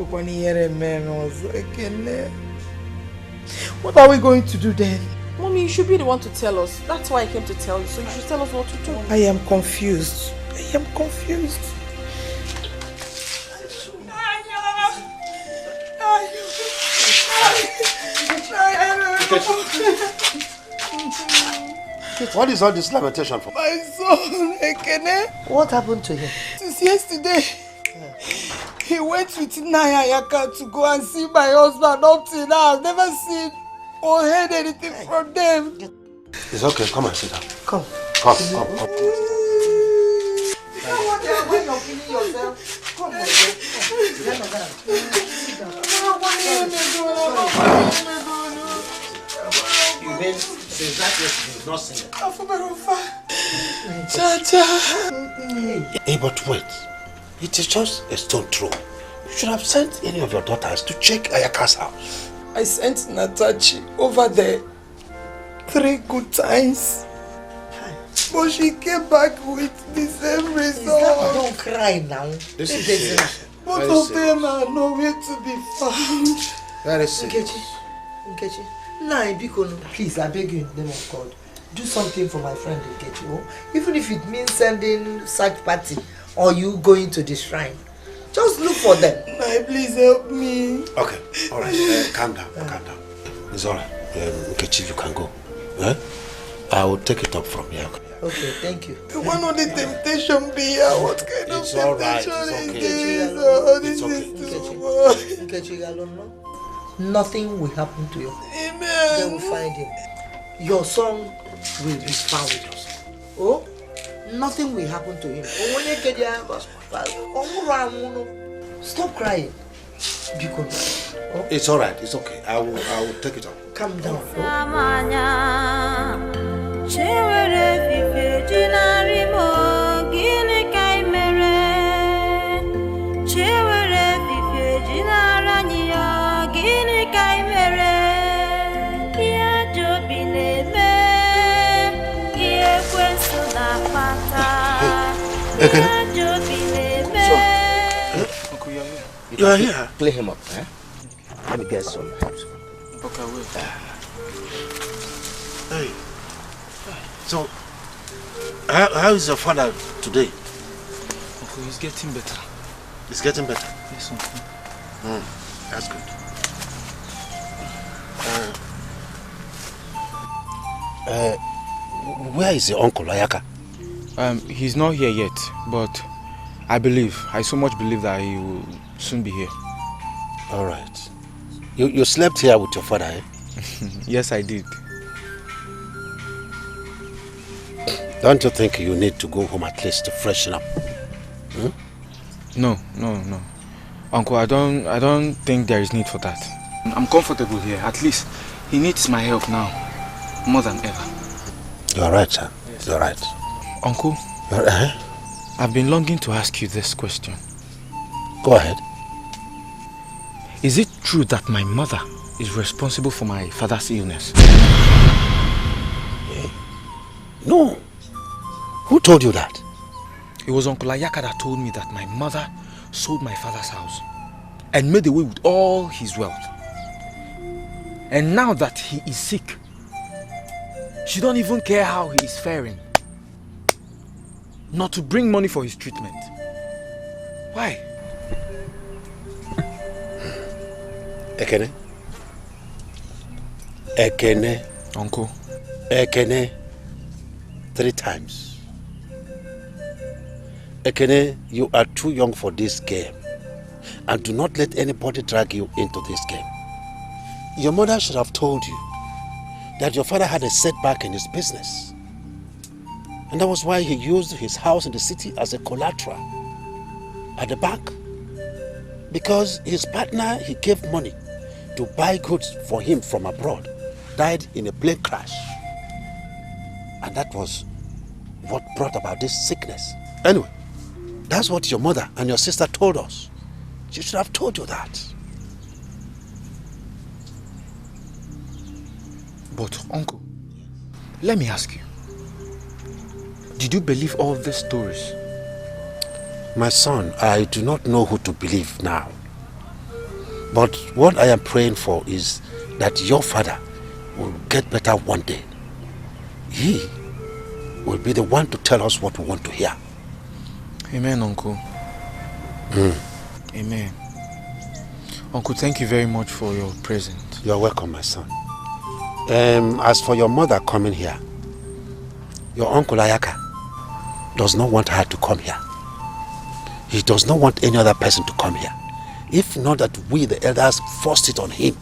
what are we going to do then? Mommy, you should be the one to tell us. That's why I came to tell you, so you should tell us what to do. I am confused. I am confused. What is all this lamentation for? My son, Ekene. What happened to him? Since yesterday, he went with Nayaka to go and see my husband. Up till now, I've never seen or heard anything from them. It's okay, come and sit down. Come. Come. You know what they are when you're killing yourself? Come on, you mean since that yesterday you've not seen it? Hey, but wait. It is just a stone throw You should have sent any of your daughters to check Ayaka's house. I sent Natachi over there 3 good times. But she came back with the same result. Don't cry now. This is serious. Both of them are nowhere to be found. Very serious. Nkechi. Nah, please, I beg you in the name of God. Do something for my friend Nkechi. Oh? Even if it means sending search party or you going to the shrine. Just look for them. Nah, please help me. Okay, alright. Calm down, calm down. It's alright. Nkechi, you can go. I will take it up from here. Okay, thank you. One of the temptation be here. What kind of temptation is this? Nkechi, nothing will happen to you. Amen. They will find him. Your son will be found. Oh, nothing will happen to him. Stop crying. Oh? It's alright, it's okay. I will take it up. Calm down. You are here. Play him up, eh? Let me get some help. Okay, wait. Hey. So, how is your father today? Uncle, he's getting better. He's getting better? Yes, Uncle. That's good. Where is your uncle, Ayaka? He's not here yet, but I so much believe that he will soon be here. All right. You slept here with your father, eh? Yes, I did. Don't you think you need to go home at least to freshen up? No. Uncle, I don't think there is need for that. I'm comfortable here. At least he needs my help now, more than ever. You're right, sir. Yes. You're right. Uncle, I've been longing to ask you this question. Go ahead. Is it true that my mother is responsible for my father's illness? No. Who told you that? It was Uncle Ayaka that told me that my mother sold my father's house and made away with all his wealth. And now that he is sick, she don't even care how he is faring. Not to bring money for his treatment. Why? Ekene. Uncle. Ekene. 3 times. Ekene, you are too young for this game. And do not let anybody drag you into this game. Your mother should have told you that your father had a setback in his business. And that was why he used his house in the city as a collateral at the bank. Because his partner he gave money to buy goods for him from abroad died in a plane crash. And that was what brought about this sickness. Anyway, that's what your mother and your sister told us. She should have told you that. But uncle, let me ask you. Did you believe all these stories? My son, I do not know who to believe now. But what I am praying for is that your father will get better one day. He will be the one to tell us what we want to hear. Amen, Uncle. Amen. Uncle, thank you very much for your present. You are welcome, my son. As for your mother coming here, your uncle Ayaka does not want her to come here. He does not want any other person to come here. If not that we, the elders, forced it on him,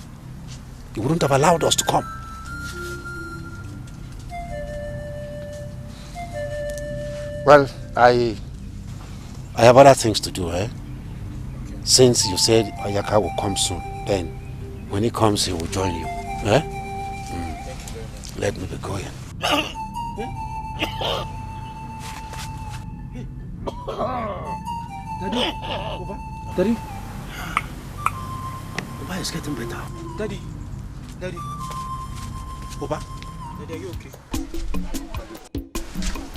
he wouldn't have allowed us to come. Well, I have other things to do, eh? Since you said Ayaka will come soon, then when he comes, he will join you, eh? Let me be going. Daddy? Oba is getting better. Daddy. Oba? Daddy, are you okay?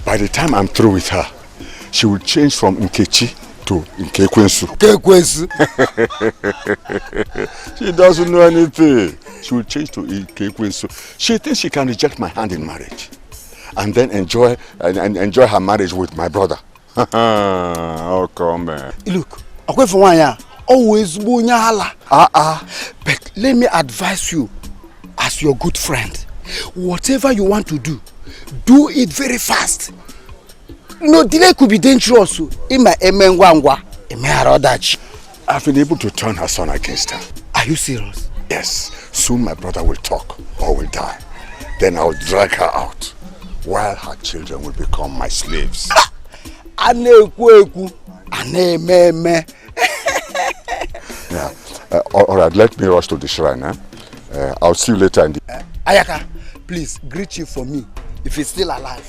By the time I'm through with her, she will change from Nkechi to Nkekwensu. Nkekwensu? She doesn't know anything. She will change to Nkekwensu. She thinks she can reject my hand in marriage and then enjoy her marriage with my brother. Oh, come on. Look, always but let me advise you as your good friend. Whatever you want to do it very fast. No delay could be dangerous. I've been able to turn her son against her. Are you serious? Yes. Soon my brother will talk or will die. Then I'll drag her out while her children will become my slaves. Yeah. All right, let me rush to the shrine. I'll see you later in the... Ayaka, please greet you for me if he's still alive.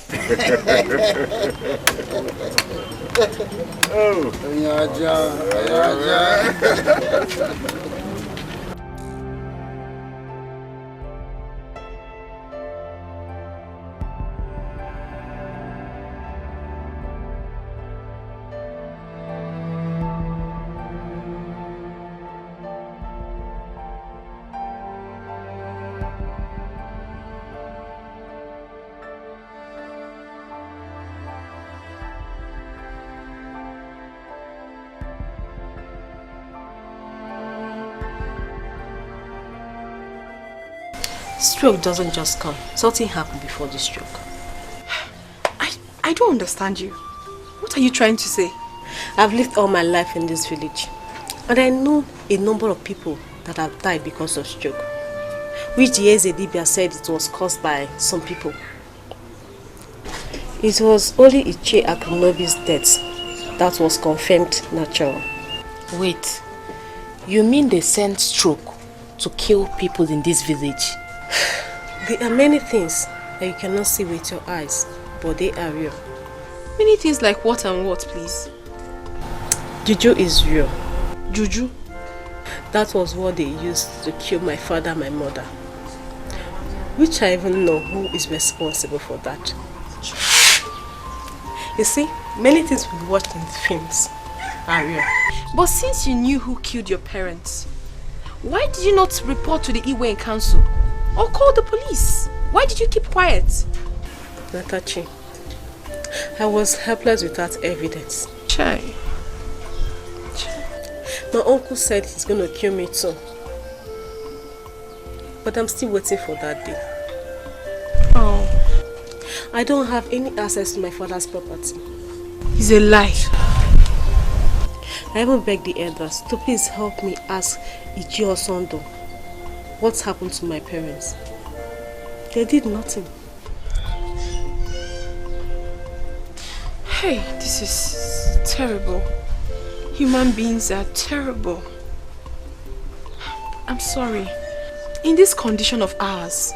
Oh, Stroke doesn't just come. Something happened before the stroke. I don't understand you. What are you trying to say? I've lived all my life in this village. And I know a number of people that have died because of stroke. Which the Ezedibia said it was caused by some people. It was only Iche Akunobi's death that was confirmed natural. Wait. You mean they sent stroke to kill people in this village? There are many things that you cannot see with your eyes, but they are real. Many things like what and what, please? Juju is real. Juju? That was what they used to kill my father and my mother. Which I even know who is responsible for that. You see, many things we watched in the films are real. But since you knew who killed your parents, why did you not report to the Iwe Council? Or call the police? Why did you keep quiet? Natachi, I was helpless without evidence. Chai. My uncle said he's going to kill me too. But I'm still waiting for that day. Oh. I don't have any access to my father's property. It's a lie. I even begged the elders to please help me ask Ichi Osondo what's happened to my parents. They did nothing. Hey, this is terrible. Human beings are terrible. I'm sorry. In this condition of ours,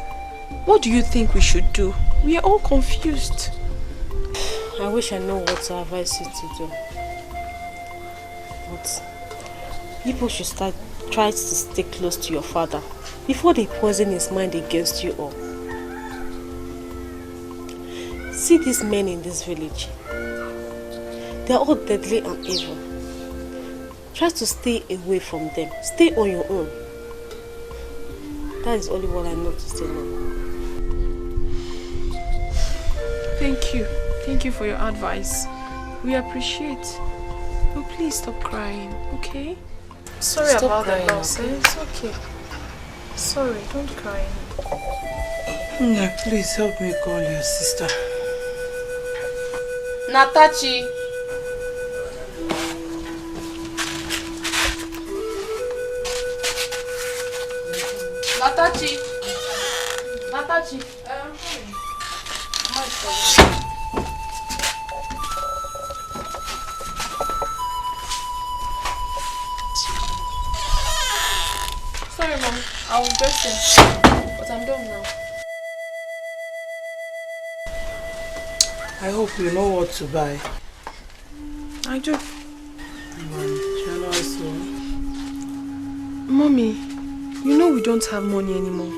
what do you think we should do? We are all confused. I wish I know what to advise you to do. But people should try to stay close to your father before they poison his mind against you all. See these men in this village. They are all deadly and evil. Try to stay away from them. Stay on your own. That is only what I know to say now. Thank you. Thank you for your advice. We appreciate. But please stop crying, okay? Sorry Stop about crying, the loss. okay? It's okay. Sorry, don't cry. Yeah, please help me call your sister. Natachi. Natachi. Natachi. Sorry, Mom. I was dressing, but I'm done now. I hope you know what to buy. I do. Shall I also? Mommy, You know we don't have money anymore.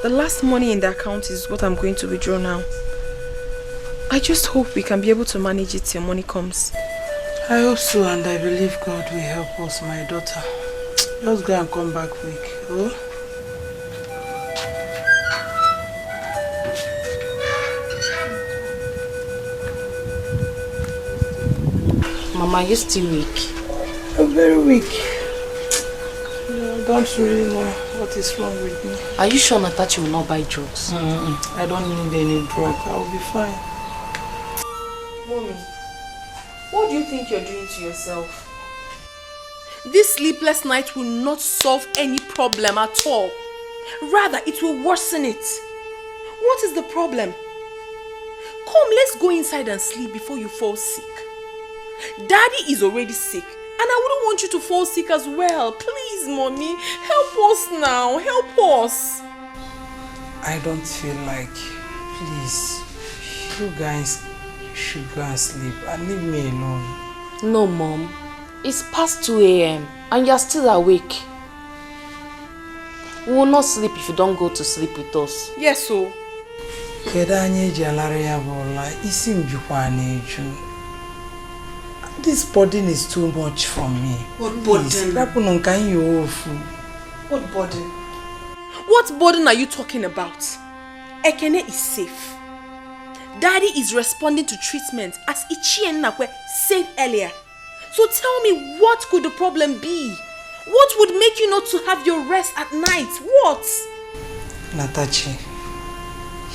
The last money in the account is what I'm going to withdraw now. I just hope we can be able to manage it till money comes. I hope so, and I believe God will help us, my daughter. Let's go and come back quick, oh? Mama, you're still weak. I'm very weak. I don't really know what is wrong with me. Are you sure Natachi will not buy drugs? I don't need any drug. I'll be fine. Mommy, what do you think you're doing to yourself? This sleepless night will not solve any problem at all. Rather, it will worsen it. What is the problem? Come, let's go inside and sleep before you fall sick. Daddy is already sick, and I wouldn't want you to fall sick as well. Please, Mommy, help us now. Help us. I don't feel like. Please, you guys should go and sleep and leave me alone. No, Mom. It's past 2 a.m. and you're still awake. We will not sleep if you don't go to sleep with us. Yes, so. This burden is too much for me. What burden? What burden? What burden are you talking about? Ekene is safe. Daddy is responding to treatment as Ichi and Nakwe said earlier. So tell me, what could the problem be? What would make you not to have your rest at night? What? Natachi,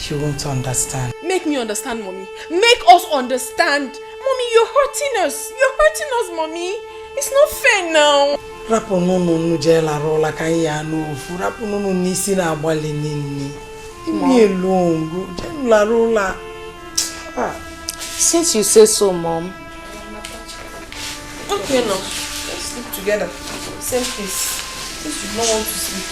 you won't understand. Make me understand, Mommy. Make us understand. Mommy, you're hurting us. You're hurting us, Mommy. It's not fair now. Since you say so, Mom. Okay, now. Let's sleep together. Same place. Since you don't want to sleep.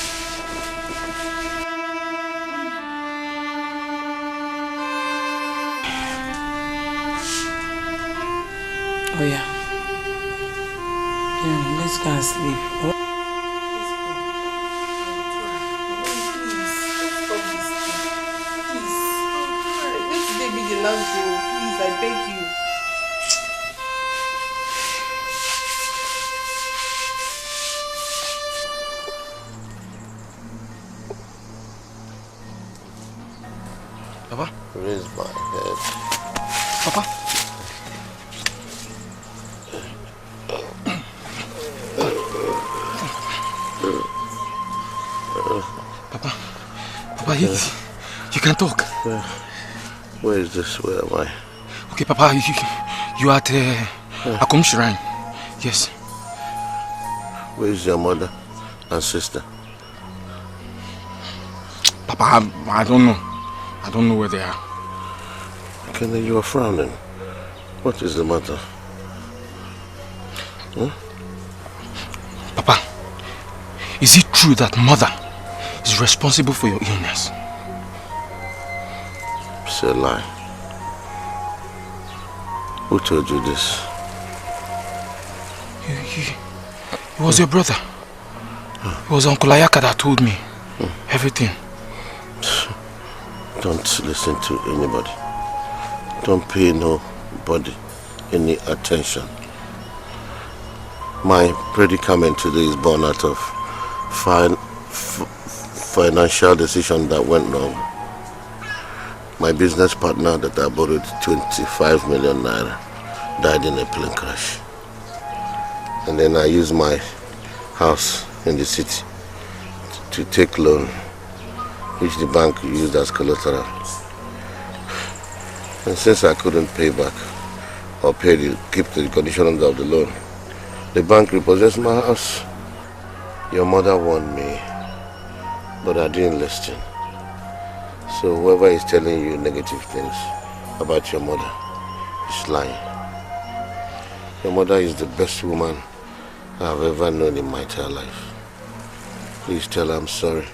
Oh yeah. Let's go and sleep. Oh. Let today be the last day. Please, I beg you. Papa? Raise my head. Papa? Papa, you can talk. Where is this? Where am I? Okay, Papa, you are at Akum Shrine. Yes. Where is your mother and sister? Papa, I don't know. I don't know where they are. Kenny, you are frowning. What is the matter? Huh? Papa, is it true that Mother is responsible for your illness? It's a lie. Who told you this? It was your brother. It was Uncle Ayaka that told me everything. Don't listen to anybody. Don't pay nobody any attention. My predicament today is born out of financial decision that went wrong. My business partner that I borrowed 25 million naira died in a plane crash. And then I used my house in the city to take loan, which the bank used as collateral. And since I couldn't pay back or keep the conditions of the loan, the bank repossessed my house. Your mother warned me, but I didn't listen. So whoever is telling you negative things about your mother is lying. Your mother is the best woman I've ever known in my entire life. Please tell her I'm sorry.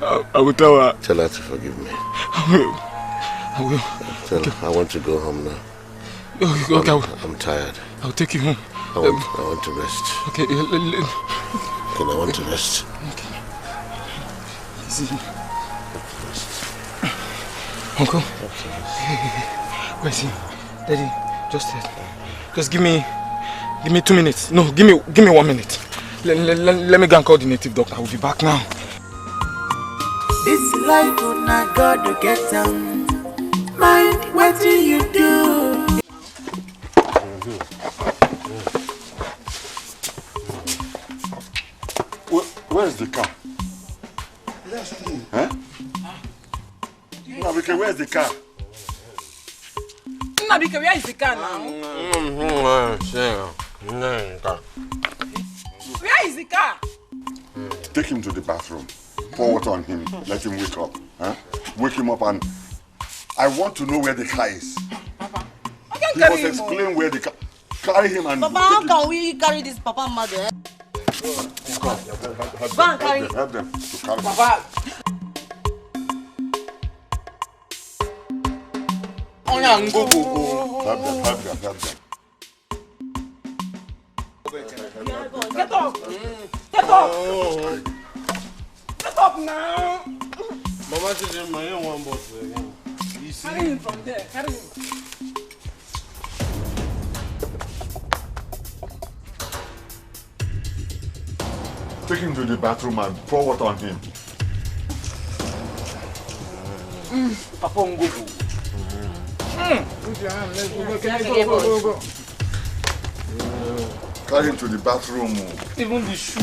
I will tell her. Tell her to forgive me. I will. Tell her I want to go home now. Okay, I'm tired. I'll take you home. I want to rest. Okay. Okay, I want to rest. Okay. See. Uncle. Where's he? Daddy, just give me 2 minutes. No, give me 1 minute. Let me go and call the native doctor. I will be back now. This life will not go to get down. Mind what do you do? Where's the car? Huh? Nnabike, where's the car? Nnabike, where is the car now? Where is the car? Take him to the bathroom. Pour water on him. Let him wake up. Huh? Wake him up and I want to know where the car is. Papa, he must explain where the car. Carry him and. Papa, how can we carry this Papa mother? Help them to carry him. Papa. Help them. Get up! Get up! Get up now! Mama said, "My own one boss." Carry him from there. Carry him. Take him to the bathroom and pour water on him. Papa Ngogo. Carry him to the bathroom. Even the shoe.